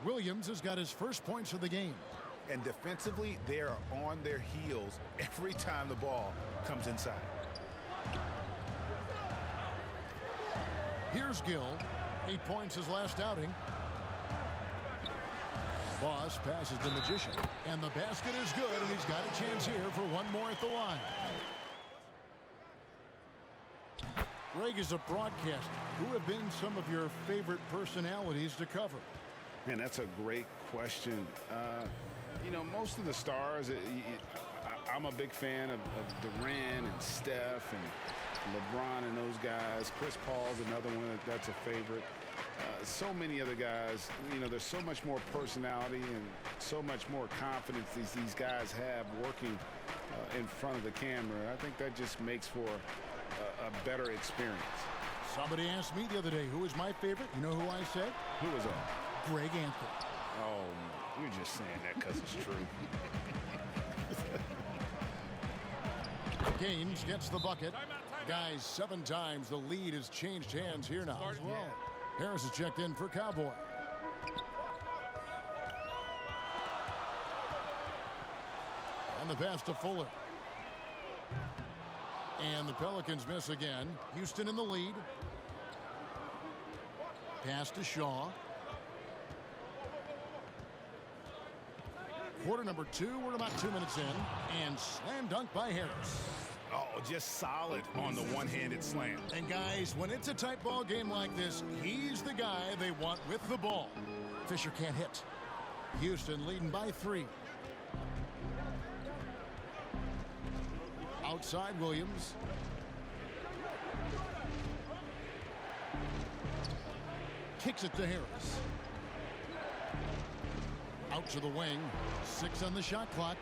Williams has got his first points of the game. And defensively, they are on their heels every time the ball comes inside. Here's Gill. 8 points his last outing. Boss passes the Magician. And the basket is good, and he's got a chance here for one more at the line. Greg, is a broadcaster, who have been some of your favorite personalities to cover? Man, that's a great question. You know, most of the stars, I'm a big fan of Durant and Steph and LeBron and those guys. Chris Paul's another one that's a favorite. So many other guys, you know, there's so much more personality and so much more confidence these guys have working in front of the camera. I think that just makes for a better experience. Somebody asked me the other day, who is my favorite? You know who I said? Who was that? Greg Anthony. Oh, you're just saying that because it's true. Gaines gets the bucket. Guys, 7 times the lead has changed hands here now as well. Harris is checked in for Cowboy. And the pass to Fuller. And the Pelicans miss again. Houston in the lead. Pass to Shaw. Quarter number 2. We're about 2 minutes in. And slam dunk by Harris. Oh, just solid on the one-handed slam. And guys, when it's a tight ball game like this, he's the guy they want with the ball. Fisher can't hit. Houston leading by 3. Outside Williams. Kicks it to Harris. Out to the wing. 6 on the shot clock.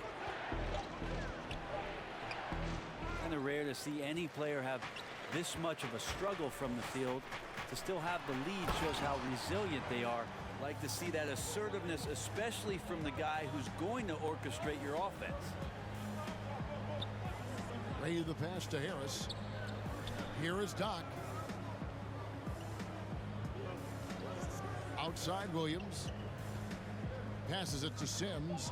Kind of rare to see any player have this much of a struggle from the field. To still have the lead shows how resilient they are. Like to see that assertiveness, especially from the guy who's going to orchestrate your offense. Ready the pass to Harris. Here is Doc. Outside Williams. Passes it to Sims.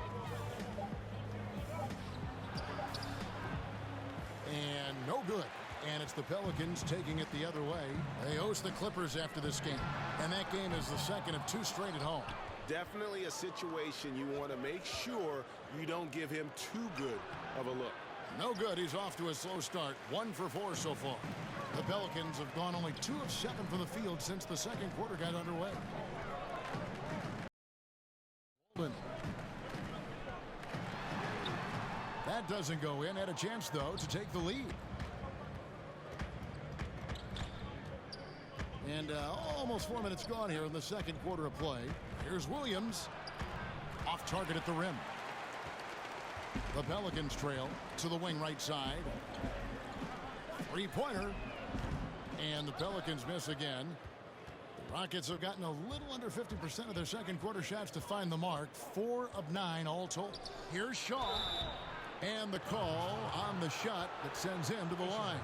And no good. And it's the Pelicans taking it the other way. They host the Clippers after this game. And that game is the second of 2 straight at home. Definitely a situation you want to make sure you don't give him too good of a look. No good. He's off to a slow start. 1 for 4 so far. The Pelicans have gone only 2 of 7 from the field since the second quarter got underway. That doesn't go in. Had a chance, though, to take the lead. And almost 4 minutes gone here in the second quarter of play. Here's Williams. Off target at the rim. The Pelicans trail to the wing right side. 3-pointer. And the Pelicans miss again. The Rockets have gotten a little under 50% of their second quarter shots to find the mark. 4 of 9 all told. Here's Shaw. And the call on the shot that sends him to the line.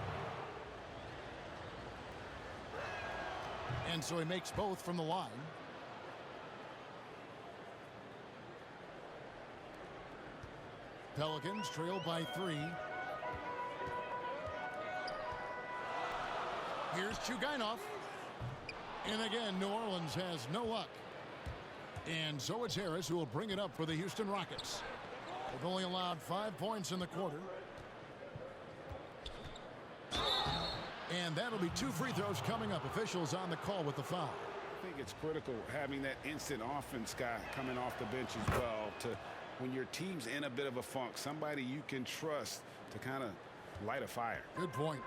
And so he makes both from the line. Pelicans trail by 3. Here's Chugainov. And again, New Orleans has no luck. And so it's Harris who will bring it up for the Houston Rockets. They've only allowed 5 points in the quarter. And that'll be 2 free throws coming up. Officials on the call with the foul. I think it's critical having that instant offense guy coming off the bench as well, to when your team's in a bit of a funk, somebody you can trust to kind of light a fire. Good point.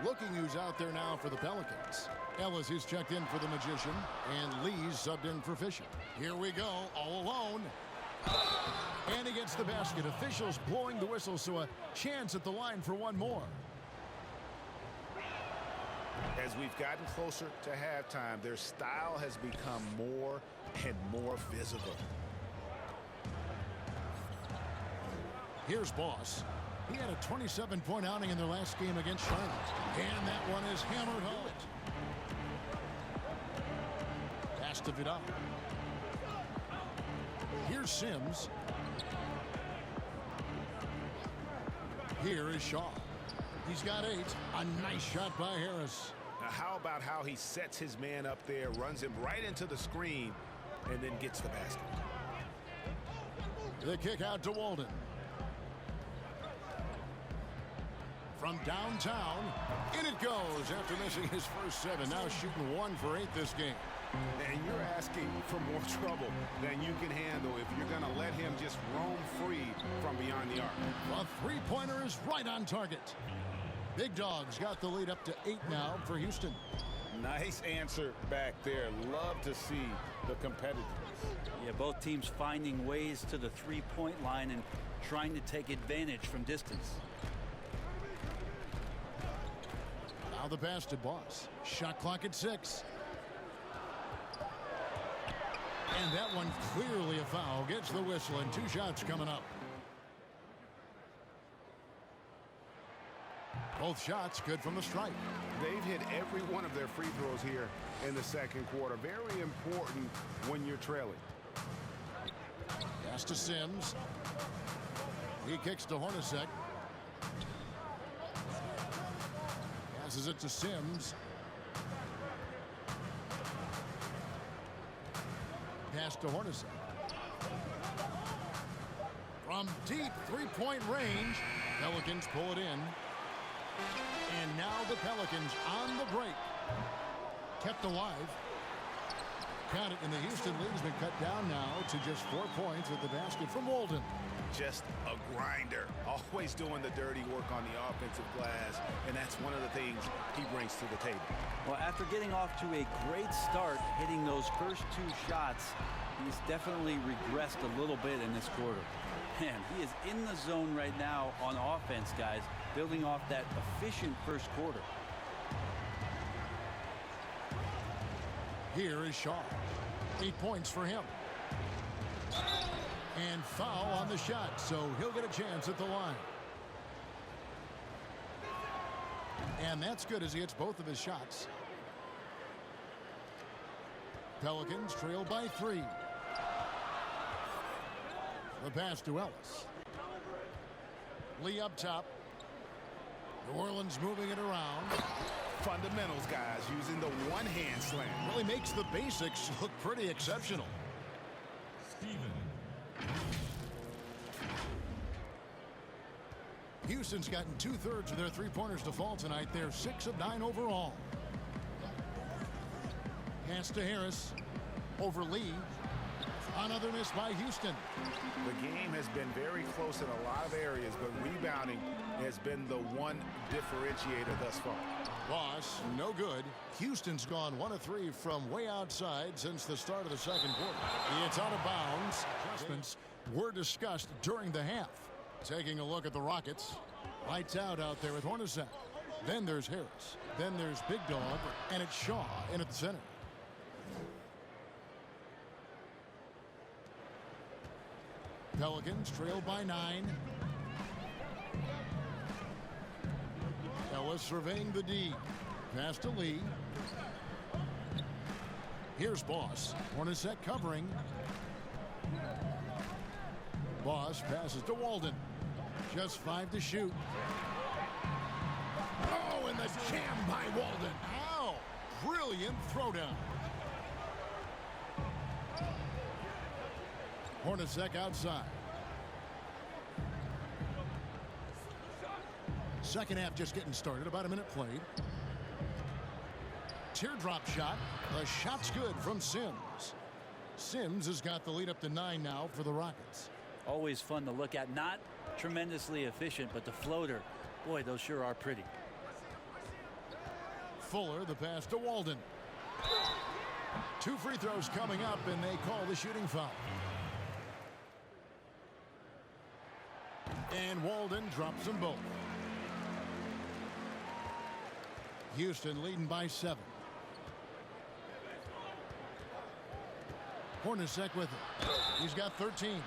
Looking who's out there now for the Pelicans. Ellis is checked in for the Magician, and Lee's subbed in for Fisher. Here we go, all alone. And he gets the basket. Officials blowing the whistle, so a chance at the line for one more. As we've gotten closer to halftime, their style has become more and more visible. Here's Boss. He had a 27-point outing in their last game against Charlotte. And that one is hammered home. Pass to Vidal. Here's Sims. Here is Shaw. He's got 8. A nice shot by Harris. How about how he sets his man up there, runs him right into the screen, and then gets the basket. The kick out to Walden. From downtown, in it goes after missing his first 7. Now shooting 1 for 8 this game. And you're asking for more trouble than you can handle if you're going to let him just roam free from beyond the arc. The three-pointer is right on target. Big Dog's got the lead up to 8 now for Houston. Nice answer back there. Love to see the competitiveness. Yeah, both teams finding ways to the three-point line and trying to take advantage from distance. Now the pass to Boss. Shot clock at 6. And that one clearly a foul. Gets the whistle and 2 shots coming up. Both shots good from the stripe. They've hit every one of their free throws here in the second quarter. Very important when you're trailing. Pass to Sims. He kicks to Hornacek. Passes it to Sims. Pass to Hornacek. From deep three-point range, Pelicans pull it in. And now the Pelicans on the break. Kept alive. Count it, and the Houston lead has been cut down now to just 4 points with the basket from Walden. Just a grinder. Always doing the dirty work on the offensive glass, and that's one of the things he brings to the table. Well, after getting off to a great start, hitting those first 2 shots, he's definitely regressed a little bit in this quarter. Man, he is in the zone right now on offense, guys, building off that efficient first quarter. Here is Shaw. 8 points for him. And foul on the shot, so he'll get a chance at the line. And that's good as he hits both of his shots. Pelicans trail by 3. The pass to Ellis. Lee up top. New Orleans moving it around. Fundamentals, guys, using the one-hand slam. Really makes the basics look pretty exceptional. Steven. Houston's gotten 2/3 of their three-pointers to fall tonight. They're 6 of 9 overall. Pass to Harris. Over Lee. Another miss by Houston. The game has been very close in a lot of areas, but rebounding has been the one differentiator thus far. Boss, no good. Houston's gone 1 of 3 from way outside since the start of the second quarter. It's out of bounds. Adjustments were discussed during the half. Taking a look at the Rockets. Lights out there with Hornacek. Then there's Harris. Then there's Big Dog. And it's Shaw in at the center. Pelicans trail by 9. Ellis surveying the D. Pass to Lee. Here's Boss. Hornacek covering. Boss passes to Walden. Just 5 to shoot. Oh, and the jam by Walden. Ow! Brilliant throwdown. Hornacek outside. Second half just getting started. About a minute played. Teardrop shot. The shot's good from Sims. Sims has got the lead up to 9 now for the Rockets. Always fun to look at. Not tremendously efficient, but the floater, boy, those sure are pretty. Fuller, the pass to Walden. 2 free throws coming up, and they call the shooting foul. And Walden drops them both. Houston leading by 7. Hornacek with it. He's got 13.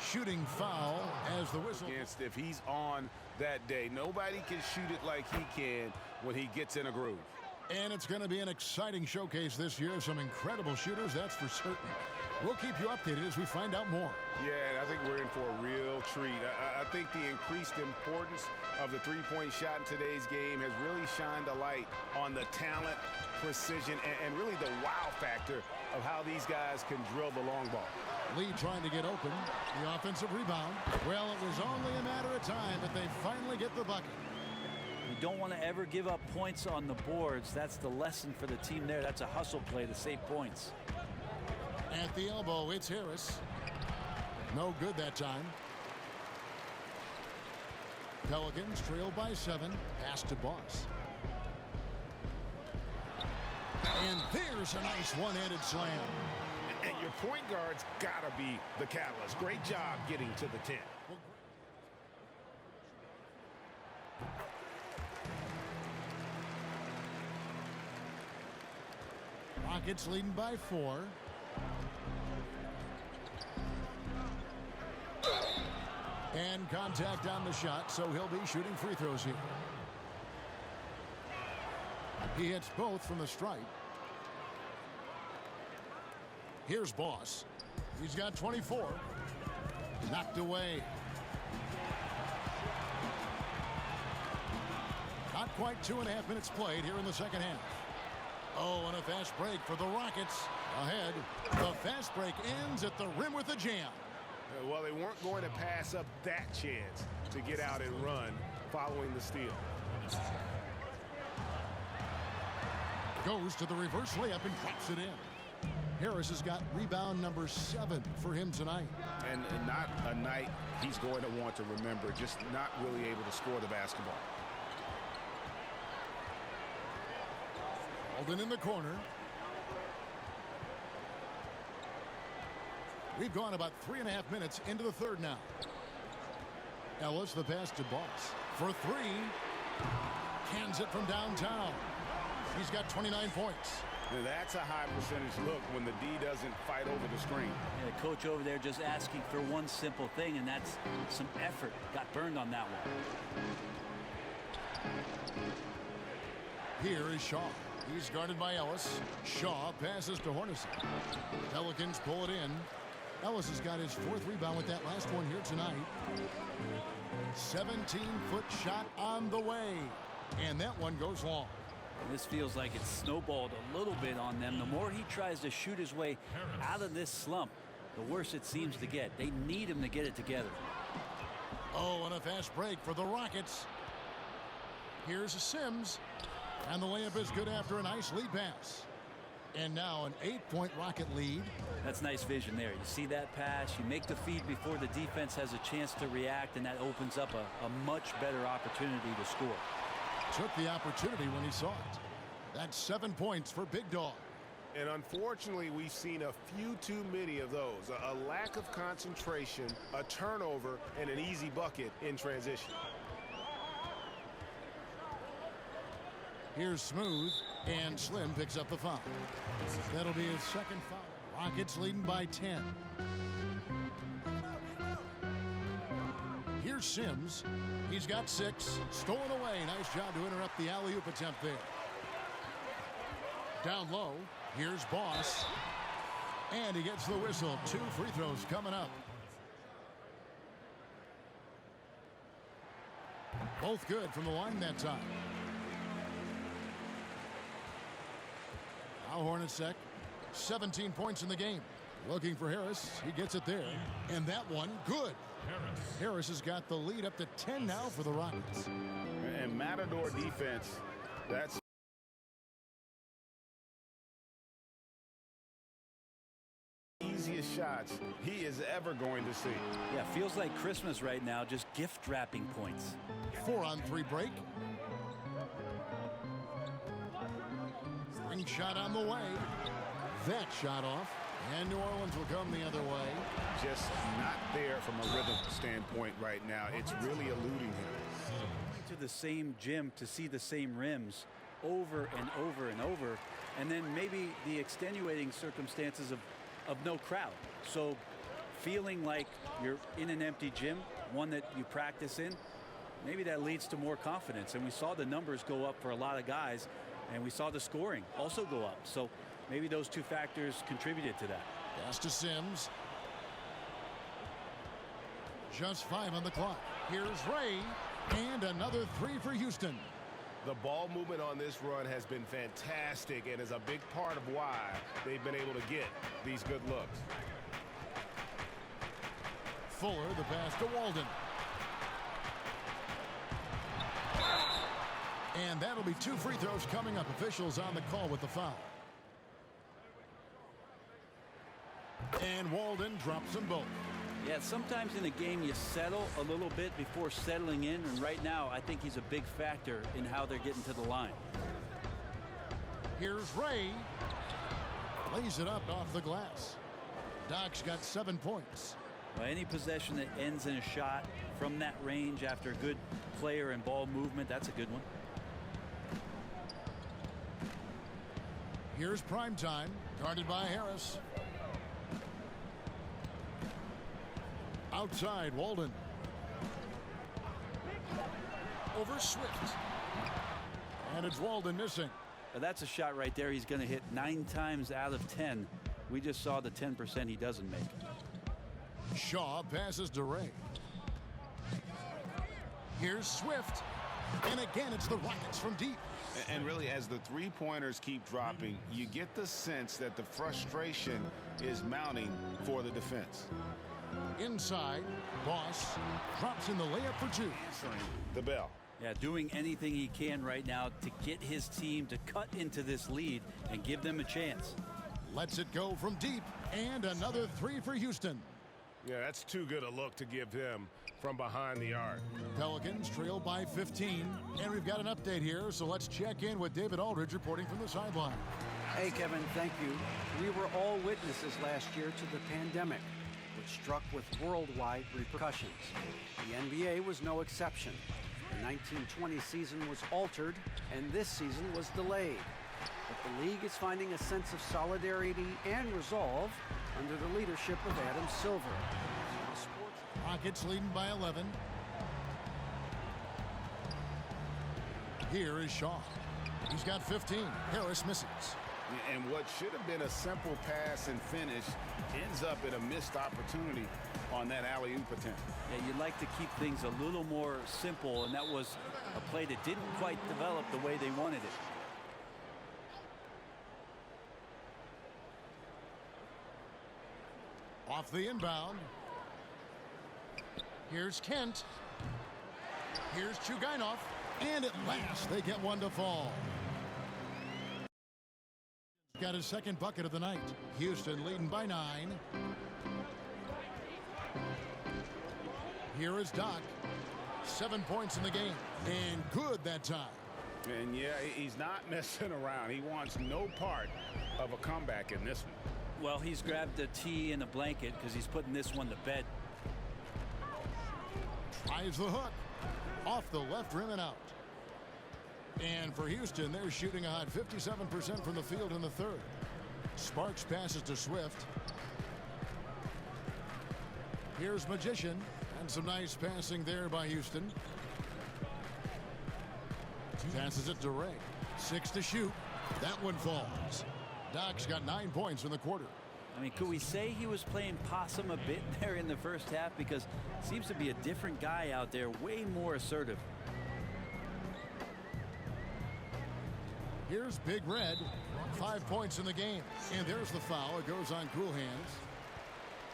Shooting foul as the whistle. If he's on that day, nobody can shoot it like he can when he gets in a groove. And it's going to be an exciting showcase this year. Some incredible shooters, that's for certain. We'll keep you updated as we find out more. Yeah, and I think we're in for a real treat. I think the increased importance of the three-point shot in today's game has really shined a light on the talent, precision, and really the wow factor of how these guys can drill the long ball. Lee trying to get open. The offensive rebound. Well, it was only a matter of time, but they finally get the bucket. You don't want to ever give up points on the boards. That's the lesson for the team there. That's a hustle play to save points. At the elbow, it's Harris. No good that time. Pelicans trail by 7. Pass to Boss. And there's a nice one-handed slam. And your point guard's got to be the catalyst. Great job getting to the 10. Rockets leading by 4. And contact on the shot, so he'll be shooting free throws here. He hits both from the stripe. Here's Boss. He's got 24. Knocked away. Not quite 2.5 minutes played here in the second half. Oh, and a fast break for the Rockets. Ahead. The fast break ends at the rim with a jam. Well, they weren't going to pass up that chance to get out and run following the steal. Goes to the reverse layup and drops it in. Harris has got rebound number 7 for him tonight. And not a night he's going to want to remember, just not really able to score the basketball. Alden in the corner. We've gone about 3.5 minutes into the third now. Ellis, the pass to Boss. For 3. Cans it from downtown. He's got 29 points. Now that's a high percentage look when the D doesn't fight over the screen. Yeah, coach over there just asking for one simple thing, and that's some effort. Got burned on that one. Here is Shaw. He's guarded by Ellis. Shaw passes to Hornacek. Pelicans pull it in. Ellis has got his 4th rebound with that last one here tonight. 17-foot shot on the way. And that one goes long. This feels like it's snowballed a little bit on them. The more he tries to shoot his way out of this slump, the worse it seems to get. They need him to get it together. Oh, and a fast break for the Rockets. Here's Sims. And the layup is good after a nice lead pass. And now an 8-point Rocket lead. That's nice vision there. You see that pass, you make the feed before the defense has a chance to react, and that opens up a much better opportunity to score. Took the opportunity when he saw it. That's 7 points for Big Dog. And unfortunately, we've seen a few too many of those. A lack of concentration, a turnover, and an easy bucket in transition. Here's Smooth, and Slim picks up the foul. That'll be his second foul. Rockets leading by 10. Here's Sims. He's got 6. Stolen away. Nice job to interrupt the alley-oop attempt there. Down low. Here's Boss. And he gets the whistle. 2 free throws coming up. Both good from the line that time. Now Hornacek. 17 points in the game. Looking for Harris. He gets it there. And that one, good. Harris has got the lead up to 10 now for the Rockets. And Matador defense, that's easiest shots he is ever going to see. Yeah, feels like Christmas right now, just gift wrapping points. 4-on-3 break. Ring shot on the way. That shot off. And New Orleans will come the other way. Just not there from a rhythm standpoint right now. It's really eluding him. To the same gym to see the same rims over and over and over. And then maybe the extenuating circumstances of no crowd. So feeling like you're in an empty gym, one that you practice in, maybe that leads to more confidence. And we saw the numbers go up for a lot of guys And we saw the scoring also go up. So maybe those two factors contributed to that. Pass to Sims. Just 5 on the clock. Here's Ray. And another 3 for Houston. The ball movement on this run has been fantastic and is a big part of why they've been able to get these good looks. Fuller, the pass to Walden. And that'll be 2 free throws coming up. Officials on the call with the foul. And Walden drops them both. Yeah, sometimes in a game you settle a little bit before settling in, and right now I think he's a big factor in how they're getting to the line. Here's Ray. Lays it up off the glass. Doc's got 7 points. Well, any possession that ends in a shot from that range after good player and ball movement, that's a good one. Here's Primetime, guarded by Harris. Outside, Walden. Over Swift. And it's Walden missing. Now that's a shot right there he's going to hit 9 times out of 10. We just saw the 10% he doesn't make. Shaw passes to Ray. Here's Swift. And again, it's the Rockets from deep. And really, as the three-pointers keep dropping, you get the sense that the frustration is mounting for the defense. Inside, Boss drops in the layup for 2. The bell. Yeah, doing anything he can right now to get his team to cut into this lead and give them a chance. Lets it go from deep, and another 3 for Houston. Yeah, that's too good a look to give him from behind the arc. Pelicans trail by 15, and we've got an update here, so let's check in with David Aldridge reporting from the sideline. Hey, Kevin, thank you. We were all witnesses last year to the pandemic, which struck with worldwide repercussions. The NBA was no exception. The 1920 season was altered, and this season was delayed. But the league is finding a sense of solidarity and resolve under the leadership of Adam Silver. Rockets leading by 11. Here is Shaw. He's got 15. Harris misses. And what should have been a simple pass and finish ends up in a missed opportunity on that alley-oop attempt. Yeah, you'd like to keep things a little more simple, and that was a play that didn't quite develop the way they wanted it. Off the inbound. Here's Kent. Here's Chugainov. And at last, they get one to fall. Got his second bucket of the night. Houston leading by 9. Here is Doc. 7 points in the game. And good that time. And yeah, he's not messing around. He wants no part of a comeback in this one. Well, he's grabbed the tee and a blanket because he's putting this one to bed. Tries the hook. Off the left rim and out. And for Houston, they're shooting a hot 57% from the field in the third. Sparks passes to Swift. Here's Magician. And some nice passing there by Houston. Passes it to Ray. 6 to shoot. That one falls. Doc's got 9 points in the quarter. I mean, could we say he was playing possum a bit there in the first half? Because seems to be a different guy out there, way more assertive. Here's Big Red. 5 points in the game. And there's the foul. It goes on cool hands.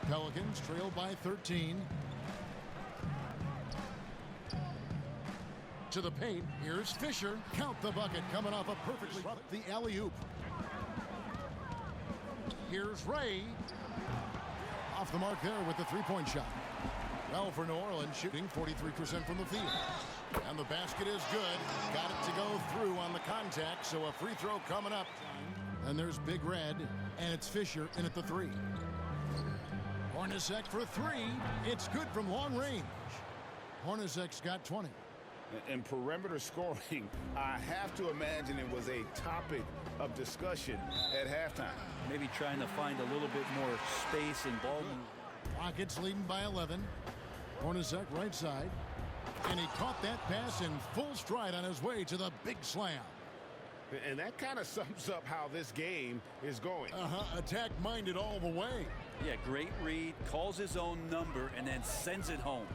Pelicans trail by 13. To the paint. Here's Fisher. Count the bucket coming off a perfectly the alley-oop. Here's Ray. Off the mark there with the three-point shot. Well, for New Orleans, shooting 43% from the field. And the basket is good. Got it to go through on the contact, so a free throw coming up. And there's Big Red, and it's Fisher in at the 3. Hornacek for 3. It's good from long range. Hornacek's got 20. And perimeter scoring, I have to imagine it was a topic of discussion at halftime. Maybe trying to find a little bit more space and ball movement. Rockets leading by 11. Hornacek right side. And he caught that pass in full stride on his way to the big slam. And that kind of sums up how this game is going. Attack-minded all the way. Yeah, great read, calls his own number, and then sends it home.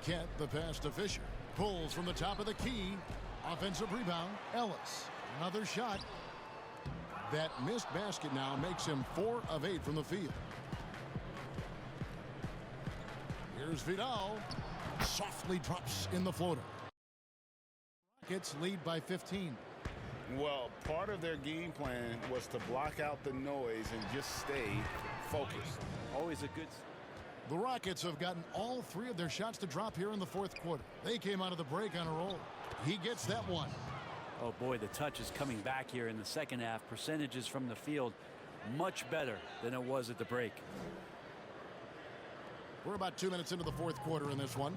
Kent, the pass to Fisher. Pulls from the top of the key. Offensive rebound, Ellis. Another shot. That missed basket now makes him 4 of 8 from the field. Here's Vidal. Softly drops in the floater. Rockets lead by 15. Well, part of their game plan was to block out the noise and just stay focused. Always a good... The Rockets have gotten all 3 of their shots to drop here in the fourth quarter. They came out of the break on a roll. He gets that one. Oh, boy, the touch is coming back here in the second half. Percentages from the field much better than it was at the break. We're about 2 minutes into the fourth quarter in this one.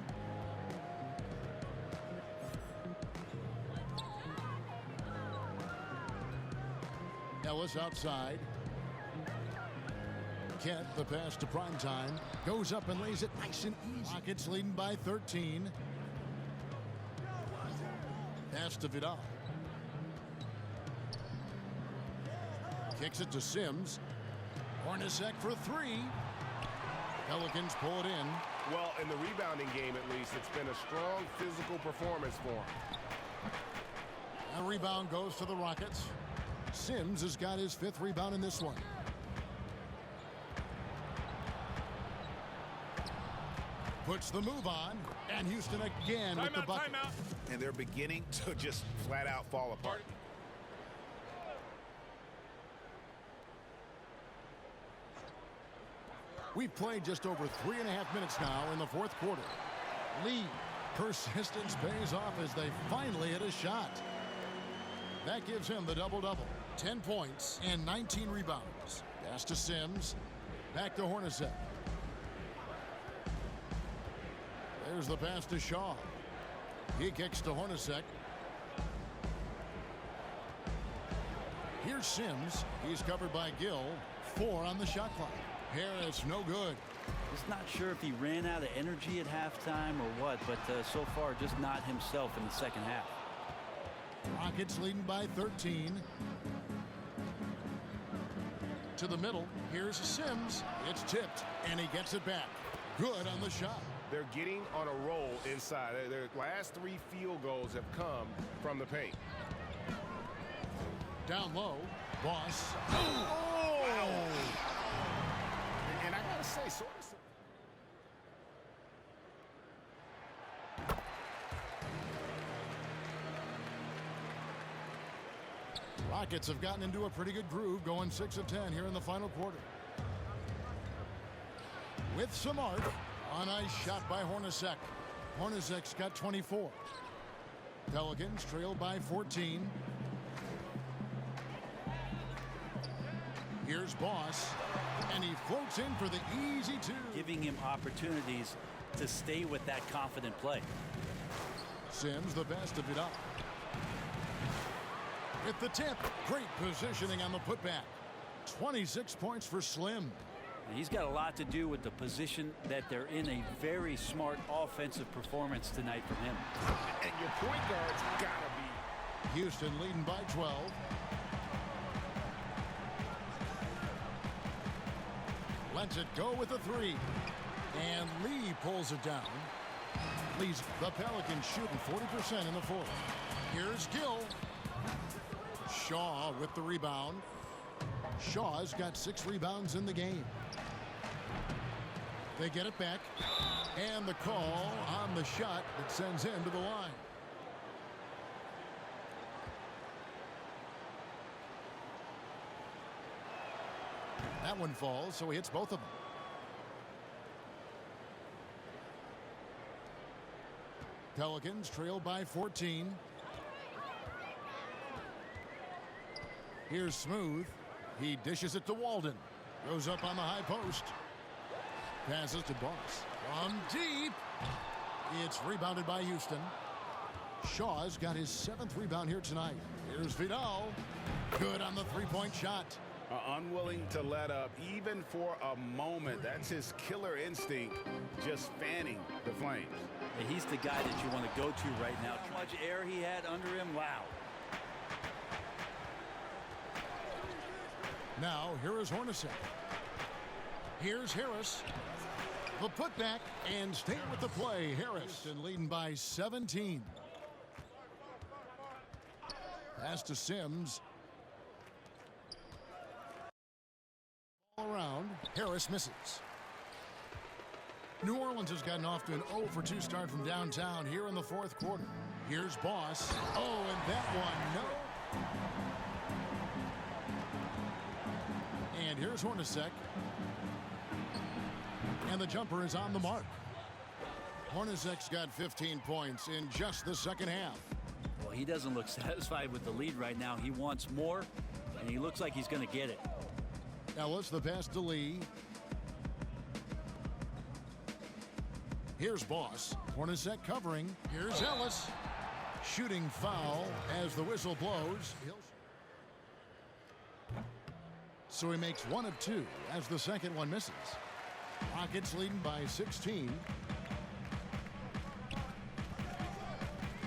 Ellis outside. Kent, the pass to Primetime, goes up and lays it nice and easy. Rockets leading by 13. Pass to Vidal. Kicks it to Sims. Hornacek for 3. Pelicans pull it in. Well, in the rebounding game, at least, it's been a strong physical performance for him. A rebound goes to the Rockets. Sims has got his 5th rebound in this one. Puts the move on, and Houston again with the bucket. And they're beginning to just flat out fall apart. We've played just over 3.5 minutes now in the fourth quarter. Lee, persistence pays off as they finally hit a shot. That gives him the double-double. 10 points and 19 rebounds. Pass to Sims. Back to Hornacek. There's the pass to Shaw. He kicks to Hornacek. Here's Sims. He's covered by Gill. 4 on the shot clock. Harris, no good. Just not sure if he ran out of energy at halftime or what, but so far just not himself in the second half. Rockets leading by 13. To the middle. Here's Sims. It's tipped, and he gets it back. Good on the shot. They're getting on a roll inside. Their last 3 field goals have come from the paint. Down low. Boss. Oh! Wow. And I got to say, sort of. Rockets have gotten into a pretty good groove, going 6 of 10 here in the final quarter. With some arc. A nice shot by Hornacek. Hornacek's got 24. Pelicans trail by 14. Here's Boss. And he floats in for the easy 2. Giving him opportunities to stay with that confident play. Sims, the pass to Vidal. With the tip. Great positioning on the putback. 26 points for Slim. He's got a lot to do with the position that they're in. A very smart offensive performance tonight from him. And your point guard's got to be. Houston leading by 12. Lets it go with a 3. And Lee pulls it down. Leads the Pelicans shooting 40% in the fourth. Here's Gill. Shaw with the rebound. Shaw's got 6 rebounds in the game. They get it back. And the call on the shot that sends him to the line. That one falls, so he hits both of them. Pelicans trail by 14. Here's Smooth. He dishes it to Walden. Goes up on the high post. Passes to Boss. From deep. It's rebounded by Houston. Shaw's got his 7th rebound here tonight. Here's Vidal. Good on the 3-point shot. Unwilling to let up even for a moment. That's his killer instinct, just fanning the flames. And he's the guy that you want to go to right now. How much air he had under him. Wow. Now, here is Hornacek. Here's Harris. The putback, and staying with the play, Harris, and leading by 17. Pass to Sims. All around, Harris misses. New Orleans has gotten off to an 0-for-2 start from downtown here in the fourth quarter. Here's Boss. Oh, and that one, no. And here's Hornacek. And the jumper is on the mark. Hornacek's got 15 points in just the second half. Well, he doesn't look satisfied with the lead right now. He wants more, and he looks like he's going to get it. Ellis, the pass to Lee. Here's Boss. Hornacek covering. Here's Ellis. Shooting foul as the whistle blows. So he makes 1 of 2 as the second one misses. Rockets leading by 16.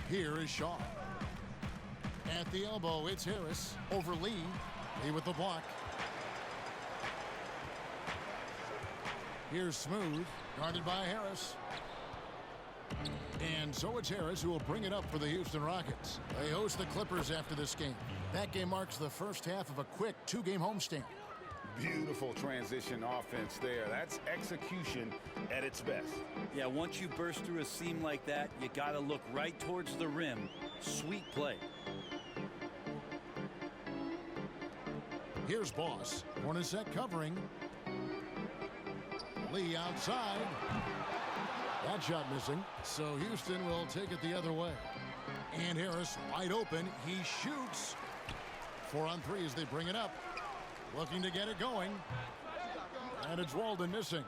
Here is Shaw. At the elbow, it's Harris over Lee. Lee with the block. Here's Smooth, guarded by Harris. And so it's Harris who will bring it up for the Houston Rockets. They host the Clippers after this game. That game marks the first half of a quick 2-game homestand. Beautiful transition offense there. That's execution at its best. Yeah, once you burst through a seam like that, you got to look right towards the rim. Sweet play. Here's Boss. Hornacek covering. Lee outside. That shot missing, so Houston will take it the other way. And Harris wide open. He shoots. 4 on 3 as they bring it up. Looking to get it going. And it's Walden missing.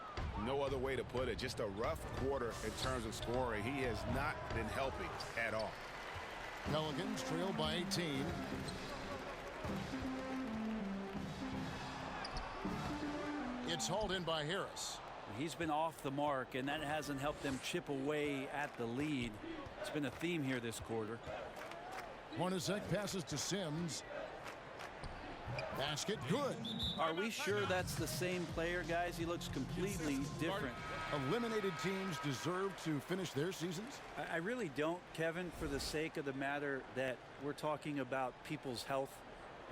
No other way to put it. Just a rough quarter in terms of scoring. He has not been helping at all. Pelicans trail by 18. It's hauled in by Harris. He's been off the mark, and that hasn't helped them chip away at the lead. It's been a theme here this quarter. Hornacek passes to Sims. Basket good. Are we sure that's the same player, guys? He looks completely different. Eliminated teams deserve to finish their seasons? I really don't, Kevin, for the sake of the matter that we're talking about people's health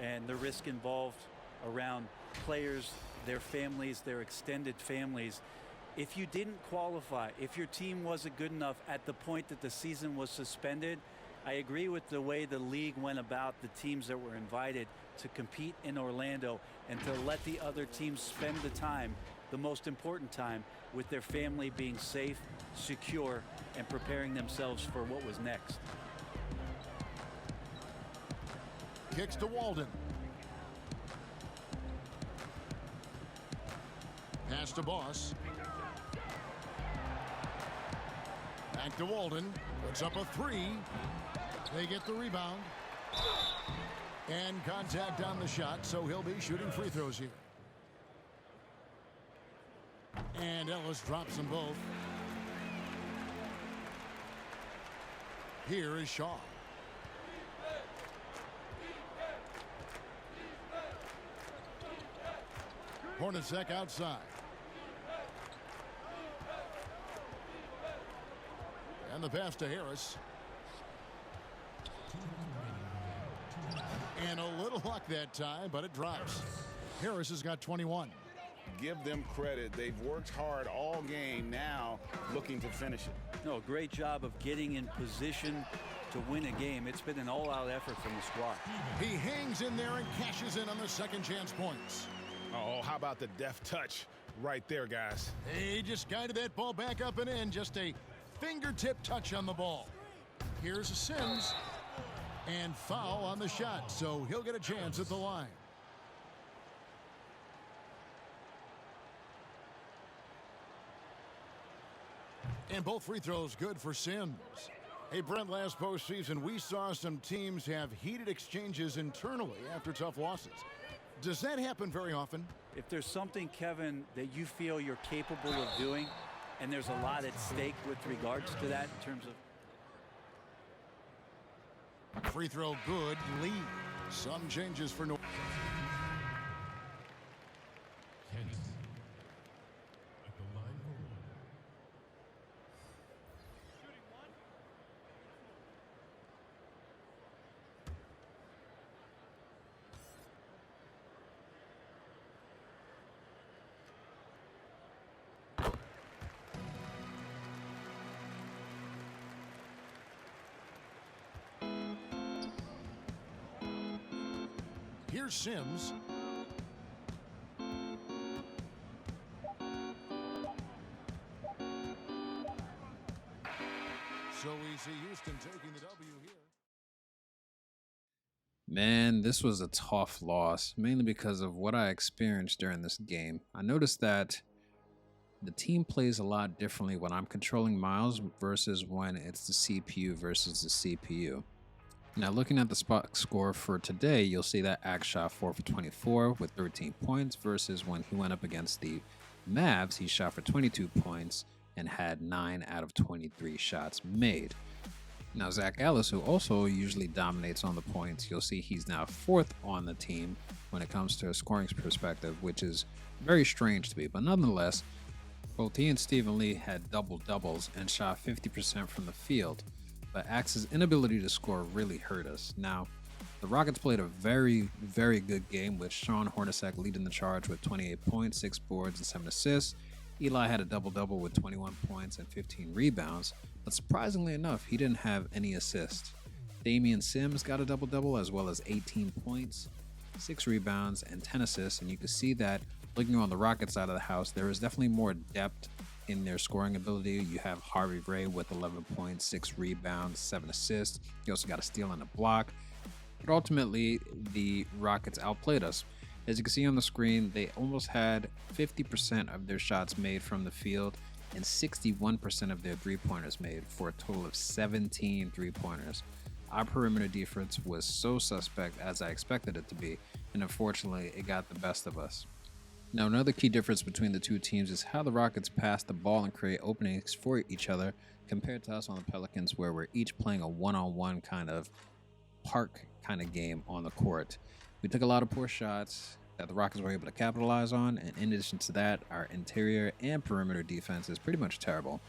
and the risk involved around players, their families, their extended families. If you didn't qualify, if your team wasn't good enough at the point that the season was suspended, I agree with the way the league went about the teams that were invited to compete in Orlando and to let the other teams spend the time, the most important time, with their family being safe, secure, and preparing themselves for what was next. Kicks to Walden. Pass to Boss. Back to Walden. Puts up a 3. They get the rebound. And contact on the shot, so he'll be shooting free throws here. And Ellis drops them both. Here is Shaw. Hornacek outside. And the pass to Harris. And a little luck that time, but it drops. Harris has got 21. Give them credit. They've worked hard all game, now looking to finish it. No, great job of getting in position to win a game. It's been an all-out effort from the squad. He hangs in there and cashes in on the second chance points. Oh, how about the deft touch right there, guys? He just guided that ball back up and in. Just a fingertip touch on the ball. Here's Sims. And foul on the shot, so he'll get a chance at the line. And both free throws good for Sims. Hey, Brent, last postseason, we saw some teams have heated exchanges internally after tough losses. Does that happen very often? If there's something, Kevin, that you feel you're capable of doing, and there's a lot at stake with regards to that in terms of... Free throw good. Lead. Some changes for North. Kent at the line for one. Here's Sims. So we see Houston taking the W here. Man, this was a tough loss, mainly because of what I experienced during this game. I noticed that the team plays a lot differently when I'm controlling Miles versus when it's the CPU versus the CPU. Now, looking at the spot score for today, you'll see that Axe shot 4 for 24 with 13 points versus when he went up against the Mavs, he shot for 22 points and had 9 out of 23 shots made. Now, Zach Ellis, who also usually dominates on the points, you'll see he's now 4th on the team when it comes to a scoring perspective, which is very strange to me. But nonetheless, both he and Stephen Lee had double-doubles and shot 50% from the field. But Axe's inability to score really hurt us. Now, the Rockets played a very, very good game with Sean Hornacek leading the charge with 28 points, 6 boards, and 7 assists. Eli had a double-double with 21 points and 15 rebounds, but surprisingly enough, he didn't have any assists. Damian Sims got a double-double as well as 18 points, 6 rebounds, and 10 assists, and you can see that looking on the Rockets side of the house, there is definitely more depth in their scoring ability. You have Harvey Ray with 11 points, 6 rebounds, 7 assists. You also got a steal and a block. But ultimately, the Rockets outplayed us. As you can see on the screen, they almost had 50% of their shots made from the field and 61% of their three-pointers made for a total of 17 three-pointers. Our perimeter defense was so suspect as I expected it to be, and unfortunately, it got the best of us. Now, another key difference between the two teams is how the Rockets pass the ball and create openings for each other compared to us on the Pelicans, where we're each playing a one-on-one kind of park kind of game on the court. We took a lot of poor shots that the Rockets were able to capitalize on, and in addition to that, our interior and perimeter defense is pretty much terrible.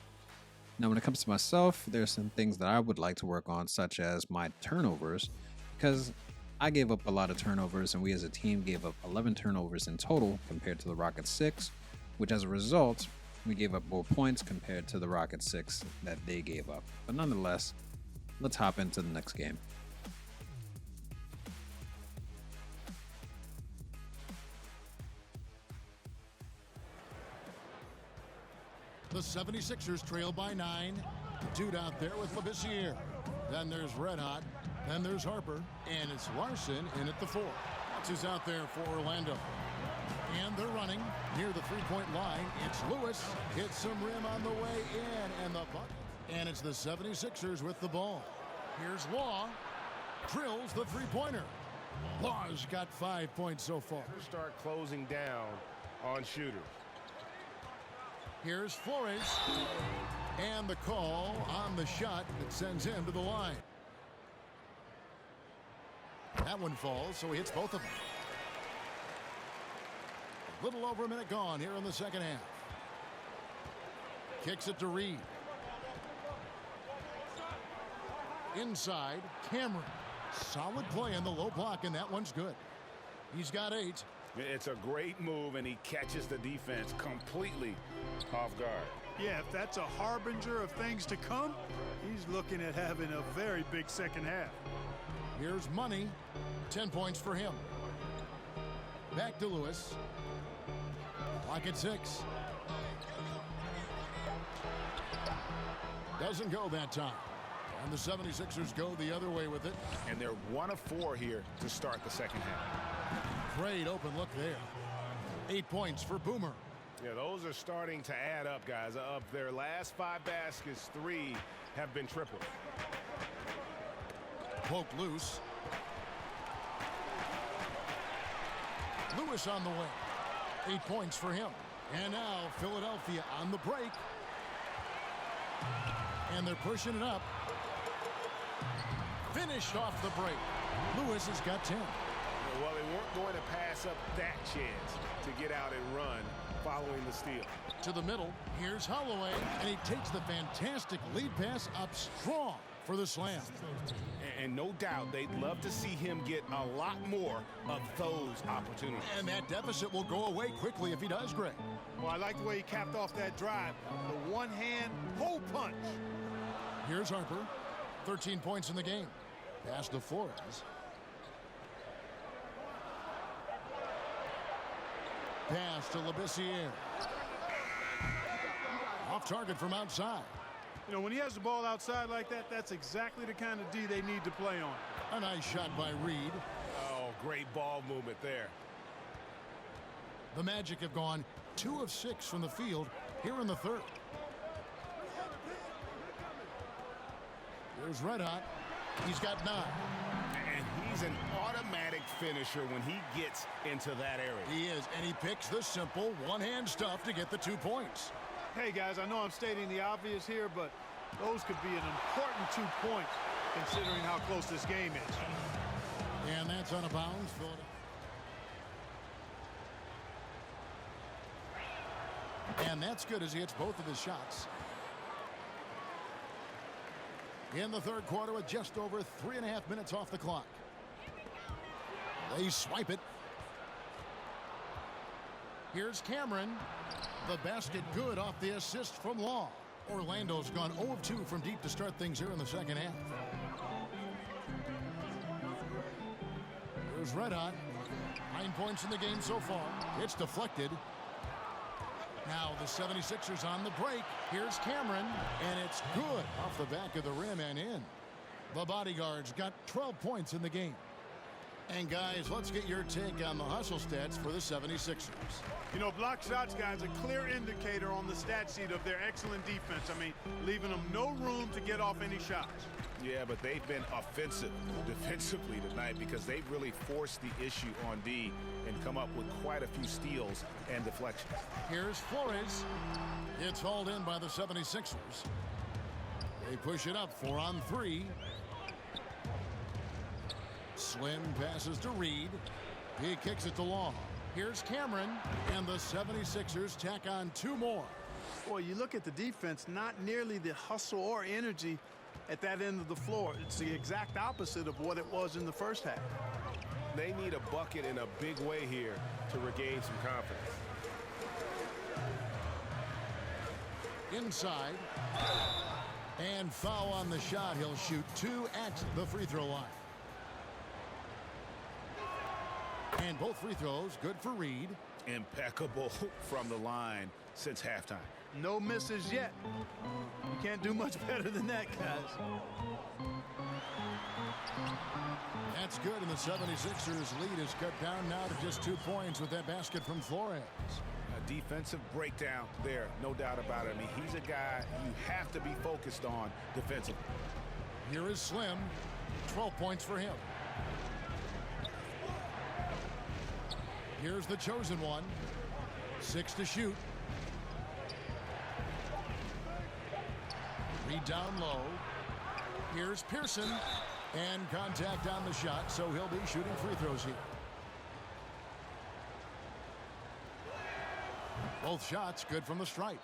Now, when it comes to myself, there's some things that I would like to work on, such as my turnovers, because I gave up a lot of turnovers, and we as a team gave up 11 turnovers in total compared to the Rockets 6, which as a result, we gave up more points compared to the Rockets 6 that they gave up. But nonetheless, let's hop into the next game. The 76ers trail by 9. Dude out there with Labissiere. Then there's Red Hot. Then there's Harper. And it's Larson in at the 4. That's who's out there for Orlando. And they're running near the three-point line. It's Lewis. Hits some rim on the way in. And the bucket. And it's the 76ers with the ball. Here's Law. Drills the three-pointer. Law's got 5 points so far. Start closing down on shooters. Here's Flores. And the call on the shot that sends him to the line. That one falls, so he hits both of them. A little over a minute gone here in the second half. Kicks it to Reed. Inside, Cameron. Solid play in the low block, and that one's good. He's got 8. It's a great move, and he catches the defense completely off guard. Yeah, if that's a harbinger of things to come, he's looking at having a very big second half. Here's Money. 10 points for him. Back to Lewis. Clock at 6. Doesn't go that time. And the 76ers go the other way with it. And they're 1 of 4 here to start the second half. Great open look there. 8 points for Boomer. Yeah, those are starting to add up, guys. Of their last 5 baskets, 3 have been triple. Poked loose. Lewis on the way. 8 points for him. And now Philadelphia on the break. And they're pushing it up. Finished off the break. Lewis has got 10. Well, they weren't going to pass up that chance to get out and run following the steal. To the middle, here's Holloway, and he takes the fantastic lead pass up strong for the slam. And no doubt they'd love to see him get a lot more of those opportunities. And that deficit will go away quickly if he does, Greg. Well, I like the way he capped off that drive. The one-hand hole punch. Here's Harper. 13 points in the game. Pass to Flores. Pass to Labissiere. Off target from outside. You know, when he has the ball outside like that, that's exactly the kind of D they need to play on. A nice shot by Reed. Oh, great ball movement there. The Magic have gone 2 of 6 from the field here in the third. Here's Red Hot. He's got 9. And he's an automatic finisher when he gets into that area. He is, and he picks the simple one-hand stuff to get the 2 points. Hey, guys, I know I'm stating the obvious here, but those could be an important 2 points considering how close this game is. And that's out of bounds. And that's good as he hits both of his shots. In the third quarter with just over 3.5 minutes off the clock. They swipe it. Here's Cameron. The basket good off the assist from Law. Orlando's gone 0 of 2 from deep to start things here in the second half. Here's Red Hot. 9 points in the game so far. It's deflected. Now the 76ers on the break. Here's Cameron, and it's good off the back of the rim and in. The Bodyguards got 12 points in the game. And guys, let's get your take on the hustle stats for the 76ers. You know, block shots, guys, a clear indicator on the stat sheet of their excellent defense. I mean, leaving them no room to get off any shots. Yeah, but they've been offensive defensively tonight because they've really forced the issue on D and come up with quite a few steals and deflections. Here's Flores. It's hauled in by the 76ers. They push it up 4 on 3. Slim passes to Reed. He kicks it to Law. Here's Cameron, and the 76ers tack on 2 more. Boy, you look at the defense, not nearly the hustle or energy at that end of the floor. It's the exact opposite of what it was in the first half. They need a bucket in a big way here to regain some confidence. Inside. And foul on the shot. He'll shoot 2 at the free throw line. And both free throws good for Reed. Impeccable from the line since halftime. No misses yet. You can't do much better than that, guys. That's good, and the 76ers lead is cut down now to just 2 points with that basket from Flores. A defensive breakdown there, no doubt about it. I mean, he's a guy you have to be focused on defensively. Here is Slim. 12 points for him. Here's the chosen one. 6 to shoot. Reed down low. Here's Pearson. And contact on the shot, so he'll be shooting free throws here. Both shots good from the stripe.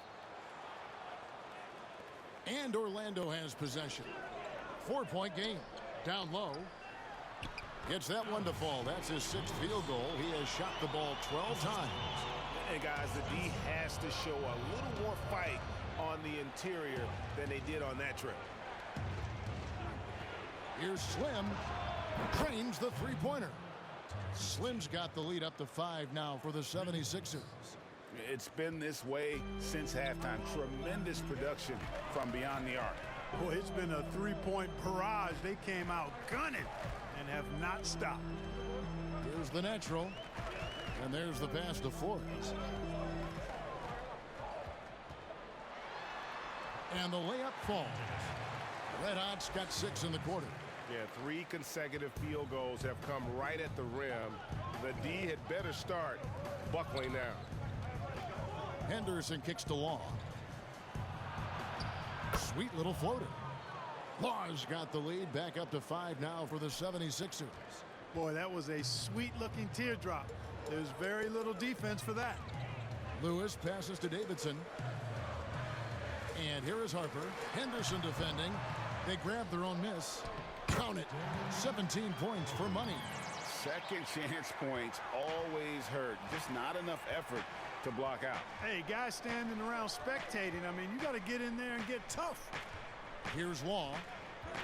And Orlando has possession. 4-point game. Down low. Gets that one to fall. That's his 6th field goal. He has shot the ball 12 times. And guys, the D has to show a little more fight on the interior than they did on that trip. Here's Slim. Drains the three-pointer. Slim's got the lead up to 5 now for the 76ers. It's been this way since halftime. Tremendous production from beyond the arc. Boy, it's been a 3-point barrage. They came out gunning and have not stopped. Here's the natural. And there's the pass to Flores. And the layup falls. Red Hot's got 6 in the quarter. Yeah, 3 consecutive field goals have come right at the rim. The D had better start buckling down. Henderson kicks to Law. Sweet little floater. Law's got the lead, back up to 5 now for the 76ers. Boy, that was a sweet-looking teardrop. There's very little defense for that. Lewis passes to Davidson. And here is Harper. Henderson defending. They grab their own miss. Count it. 17 points for money. Second chance points always hurt. Just not enough effort to block out. Hey, guys standing around spectating, I mean, you got to get in there and get tough. Here's Law.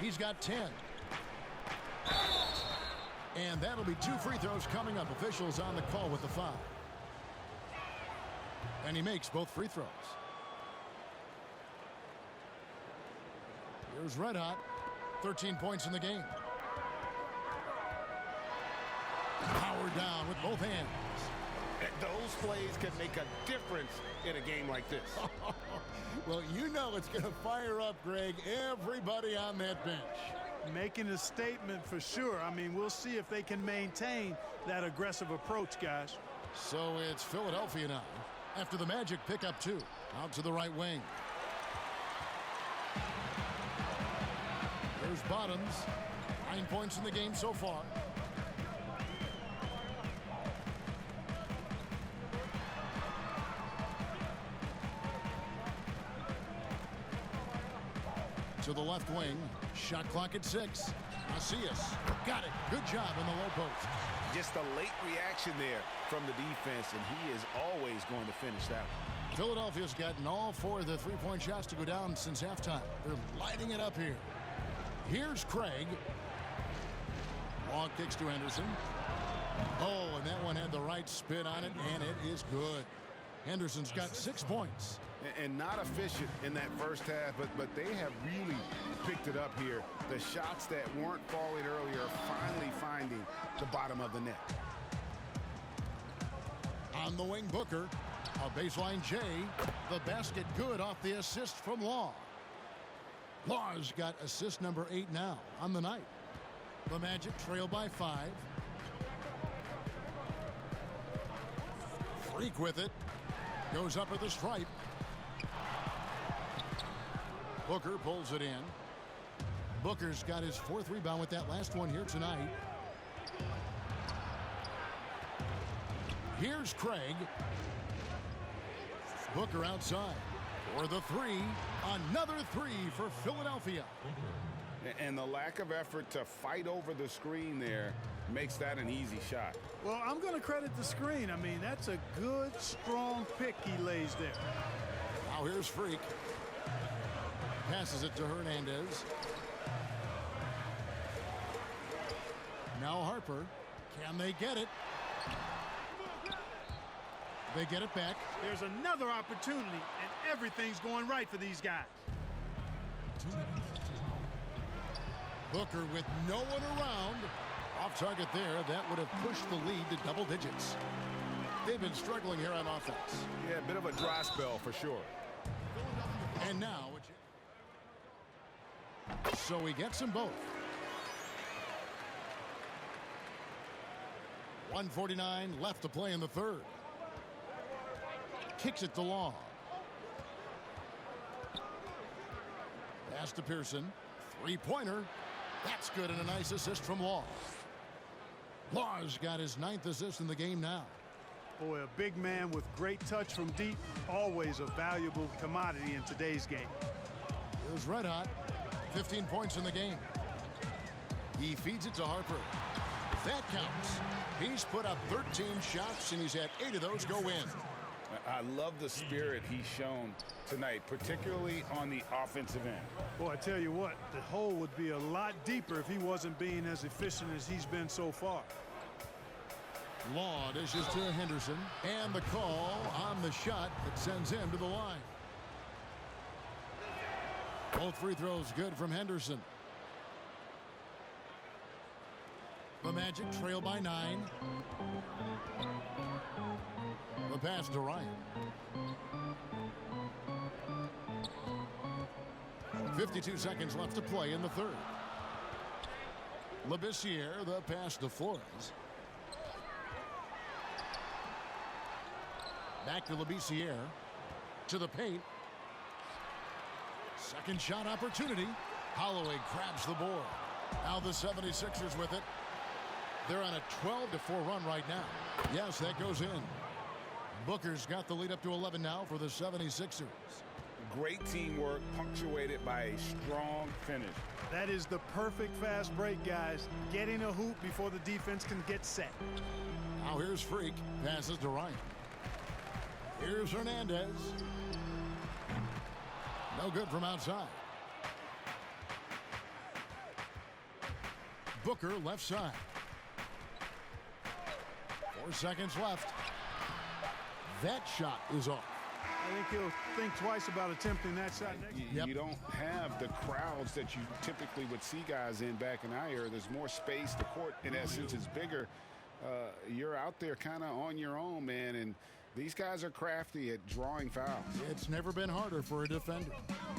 He's got 10. And that'll be 2 free throws coming up. Officials on the call with the foul. And he makes both free throws. Here's Red Hot. 13 points in the game. Power down with both hands. Those plays can make a difference in a game like this. Well, you know it's going to fire up, Greg, everybody on that bench. Making a statement for sure. I mean, we'll see if they can maintain that aggressive approach, guys. So it's Philadelphia now. After the Magic pick up 2. Out to the right wing. There's Bottoms. 9 points in the game so far. To the left wing. Shot clock at 6. Macias got it. Good job in the low post. Just a late reaction there from the defense, and he is always going to finish that one. Philadelphia's gotten all 4 of the three-point shots to go down since halftime. They're lighting it up here. Here's Craig. Long kicks to Henderson. Oh, and that one had the right spin on it, and it is good. Henderson's got 6 points. And not efficient in that first half, but they have really picked it up here. The shots that weren't falling earlier are finally finding the bottom of the net. On the wing, Booker. A baseline J. The basket good off the assist from Law. Law's got assist number 8 now on the night. The Magic trail by 5. Freak with it. Goes up at the stripe. Booker pulls it in. Booker's got his 4th rebound with that last one here tonight. Here's Craig. Booker outside for the 3. Another 3 for Philadelphia. And the lack of effort to fight over the screen there makes that an easy shot. Well, I'm going to credit the screen. I mean, that's a good, strong pick he lays there. Now here's Freak. Passes it to Hernandez. Now Harper. Can they get it? They get it back. There's another opportunity, and everything's going right for these guys. Booker with no one around. Off target there. That would have pushed the lead to double digits. They've been struggling here on offense. Yeah, a bit of a dry spell for sure. And now, so he gets them both. 1:49 left to play in the 3rd. Kicks it to Law. Pass to Pearson. 3-pointer. That's good, and a nice assist from Law. Law's got his 9th assist in the game now. Boy, a big man with great touch from deep, always a valuable commodity in today's game. Here's Red Hot. 15 points in the game. He feeds it to Harper. That counts. He's put up 13 shots, and he's had 8 of those go in. I love the spirit he's shown tonight, particularly on the offensive end. Boy, I tell you what, the hole would be a lot deeper if he wasn't being as efficient as he's been so far. Law dishes to Henderson, and the call on the shot that sends him to the line. Both free throws good from Henderson. The Magic trail by 9. The pass to Ryan. 52 seconds left to play in the 3rd. Labissiere, the pass to Flores. Back to Labissiere. To the paint. Second shot opportunity. Holloway grabs the board. Now the 76ers with it. They're on a 12-4 run right now. Yes, that goes in. Booker's got the lead up to 11 now for the 76ers. Great teamwork punctuated by a strong finish. That is the perfect fast break, guys. Getting a hoop before the defense can get set. Now here's Freak. Passes to Ryan. Here's Hernandez. No good from outside. Booker left side. 4 seconds left. That shot is off. I think he'll think twice about attempting that shot next. You don't have the crowds that you typically would see guys in back in our era. There's more space. The court, in essence, is bigger. You're out there kind of on your own, man, and these guys are crafty at drawing fouls. It's never been harder for a defender.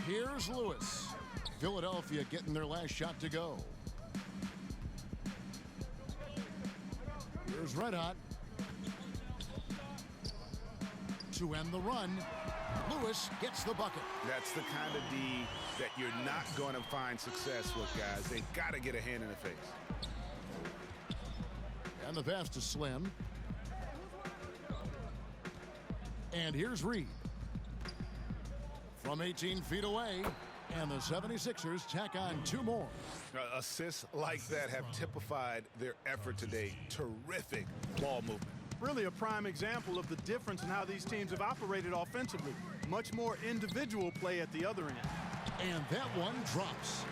Here's Lewis. Philadelphia getting their last shot to go. Here's Red Hot. To end the run, Lewis gets the bucket. That's the kind of D that you're not going to find success with, guys. They've got to get a hand in the face. And the pass to Slim. And here's Reed. From 18 feet away, and the 76ers tack on 2 more. Assists like that have typified their effort today. Terrific ball movement. Really a prime example of the difference in how these teams have operated offensively. Much more individual play at the other end. And that one drops.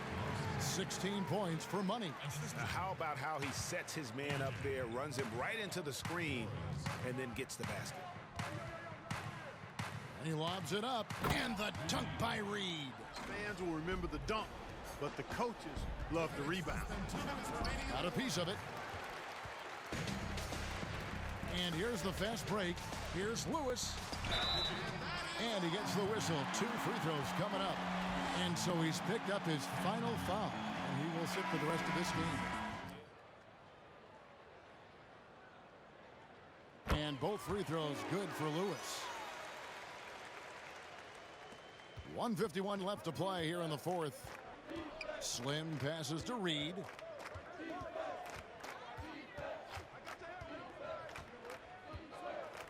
16 points for money. Now, how about how he sets his man up there, runs him right into the screen, and then gets the basket. And he lobs it up, and the dunk by Reed. Fans will remember the dunk, but the coaches love the rebound. Got a piece of it. And here's the fast break. Here's Lewis. And he gets the whistle. 2 free throws coming up. And so he's picked up his final foul. And he will sit for the rest of this game. And both free throws good for Lewis. 1:51 left to play here in the fourth. Slim passes to Reed.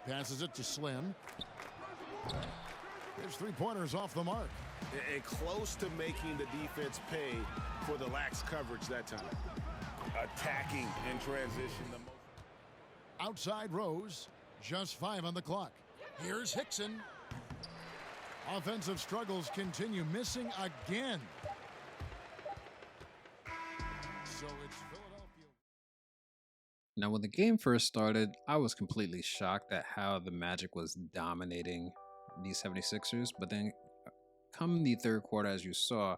Passes it to Slim. His 3-pointers off the mark. And close to making the defense pay for the lax coverage that time. Attacking in transition. Outside Rose. Just 5 on the clock. Here's Hickson. Offensive struggles continue. Missing again. So it's Philadelphia. Now, when the game first started, I was completely shocked at how the Magic was dominating the 76ers. But then come the third quarter, as you saw,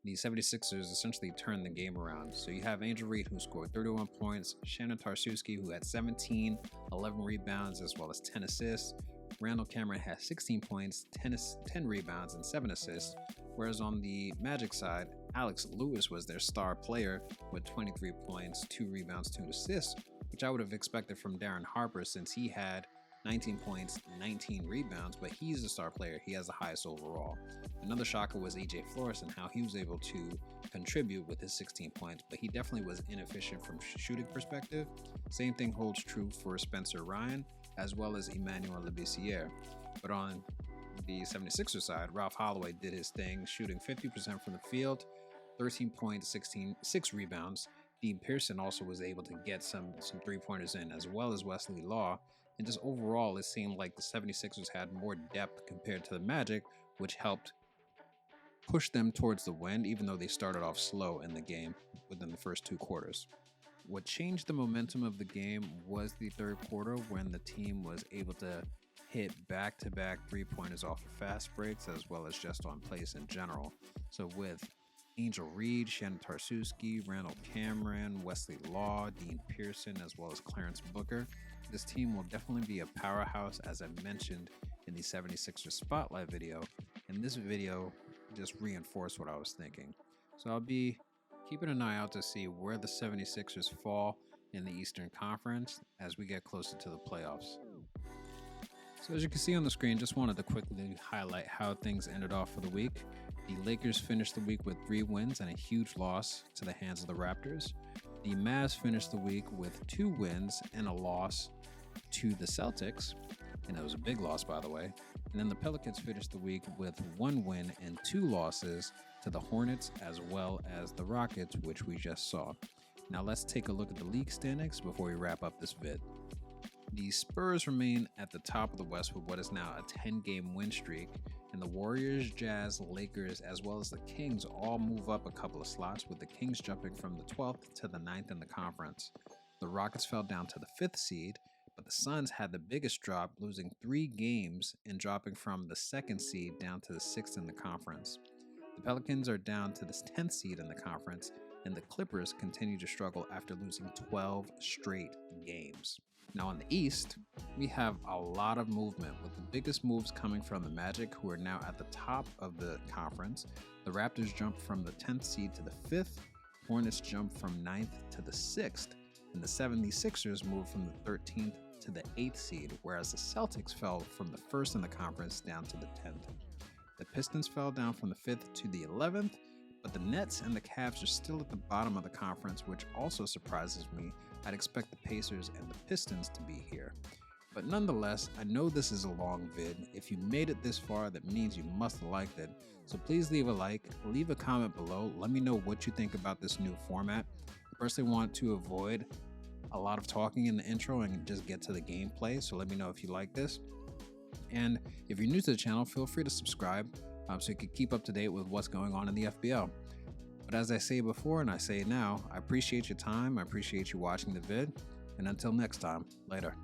the 76ers essentially turned the game around. So you have Angel Reed, who scored 31 points, Shannon Tarsuski, who had 17, 11 rebounds, as well as 10 assists. Randall Cameron had 16 points, 10 rebounds, and 7 assists. Whereas on the Magic side, Alex Lewis was their star player with 23 points, 2 rebounds, 2 assists, which I would have expected from Darren Harper since he had 19 points, 19 rebounds, but he's the star player. He has the highest overall. Another shocker was EJ Flores and how he was able to contribute with his 16 points, but he definitely was inefficient from shooting perspective. Same thing holds true for Spencer Ryan, as well as Emmanuel Labissiere. But on the 76ers side, Ralph Holloway did his thing, shooting 50% from the field, 13 points, 6 rebounds. Dean Pearson also was able to get some 3-pointers in, as well as Wesley Law. And just overall, it seemed like the 76ers had more depth compared to the Magic, which helped push them towards the win, even though they started off slow in the game within the first 2 quarters. What changed the momentum of the game was the third quarter, when the team was able to hit back-to-back 3-pointers off of fast breaks, as well as just on plays in general. So with Angel Reed, Shannon Tarsuski, Randall Cameron, Wesley Law, Dean Pearson, as well as Clarence Booker, this team will definitely be a powerhouse, as I mentioned in the 76ers Spotlight video. And this video just reinforced what I was thinking. So I'll be keeping an eye out to see where the 76ers fall in the Eastern Conference as we get closer to the playoffs. So as you can see on the screen, just wanted to quickly highlight how things ended off for the week. The Lakers finished the week with 3 wins and a huge loss to the hands of the Raptors. The Mavs finished the week with 2 wins and a loss to the Celtics, and it was a big loss, by the way. And then the Pelicans finished the week with 1 win and 2 losses to the Hornets as well as the Rockets, which we just saw. Now let's take a look at the league standings before we wrap up this vid. The Spurs remain at the top of the West with what is now a 10-game win streak, and the Warriors, Jazz, Lakers, as well as the Kings all move up a couple of slots, with the Kings jumping from the 12th to the 9th in the conference. The Rockets fell down to the 5th seed, but the Suns had the biggest drop, losing 3 games and dropping from the 2nd seed down to the 6th in the conference. The Pelicans are down to the 10th seed in the conference, and the Clippers continue to struggle after losing 12 straight games. Now in the East, we have a lot of movement, with the biggest moves coming from the Magic, who are now at the top of the conference. The Raptors jumped from the 10th seed to the 5th, Hornets jumped from 9th to the 6th, and the 76ers moved from the 13th to the 8th seed, whereas the Celtics fell from the 1st in the conference down to the 10th. The Pistons fell down from the 5th to the 11th, but the Nets and the Cavs are still at the bottom of the conference, which also surprises me. I'd expect the Pacers and the Pistons to be here. But nonetheless, I know this is a long vid. If you made it this far, that means you must have liked it. So please leave a like, leave a comment below. Let me know what you think about this new format. I personally want to avoid a lot of talking in the intro and just get to the gameplay. So let me know if you like this. And if you're new to the channel, feel free to subscribe so you can keep up to date with what's going on in the FBL. But as I say before, and I say now, I appreciate your time. I appreciate you watching the vid. And until next time, later.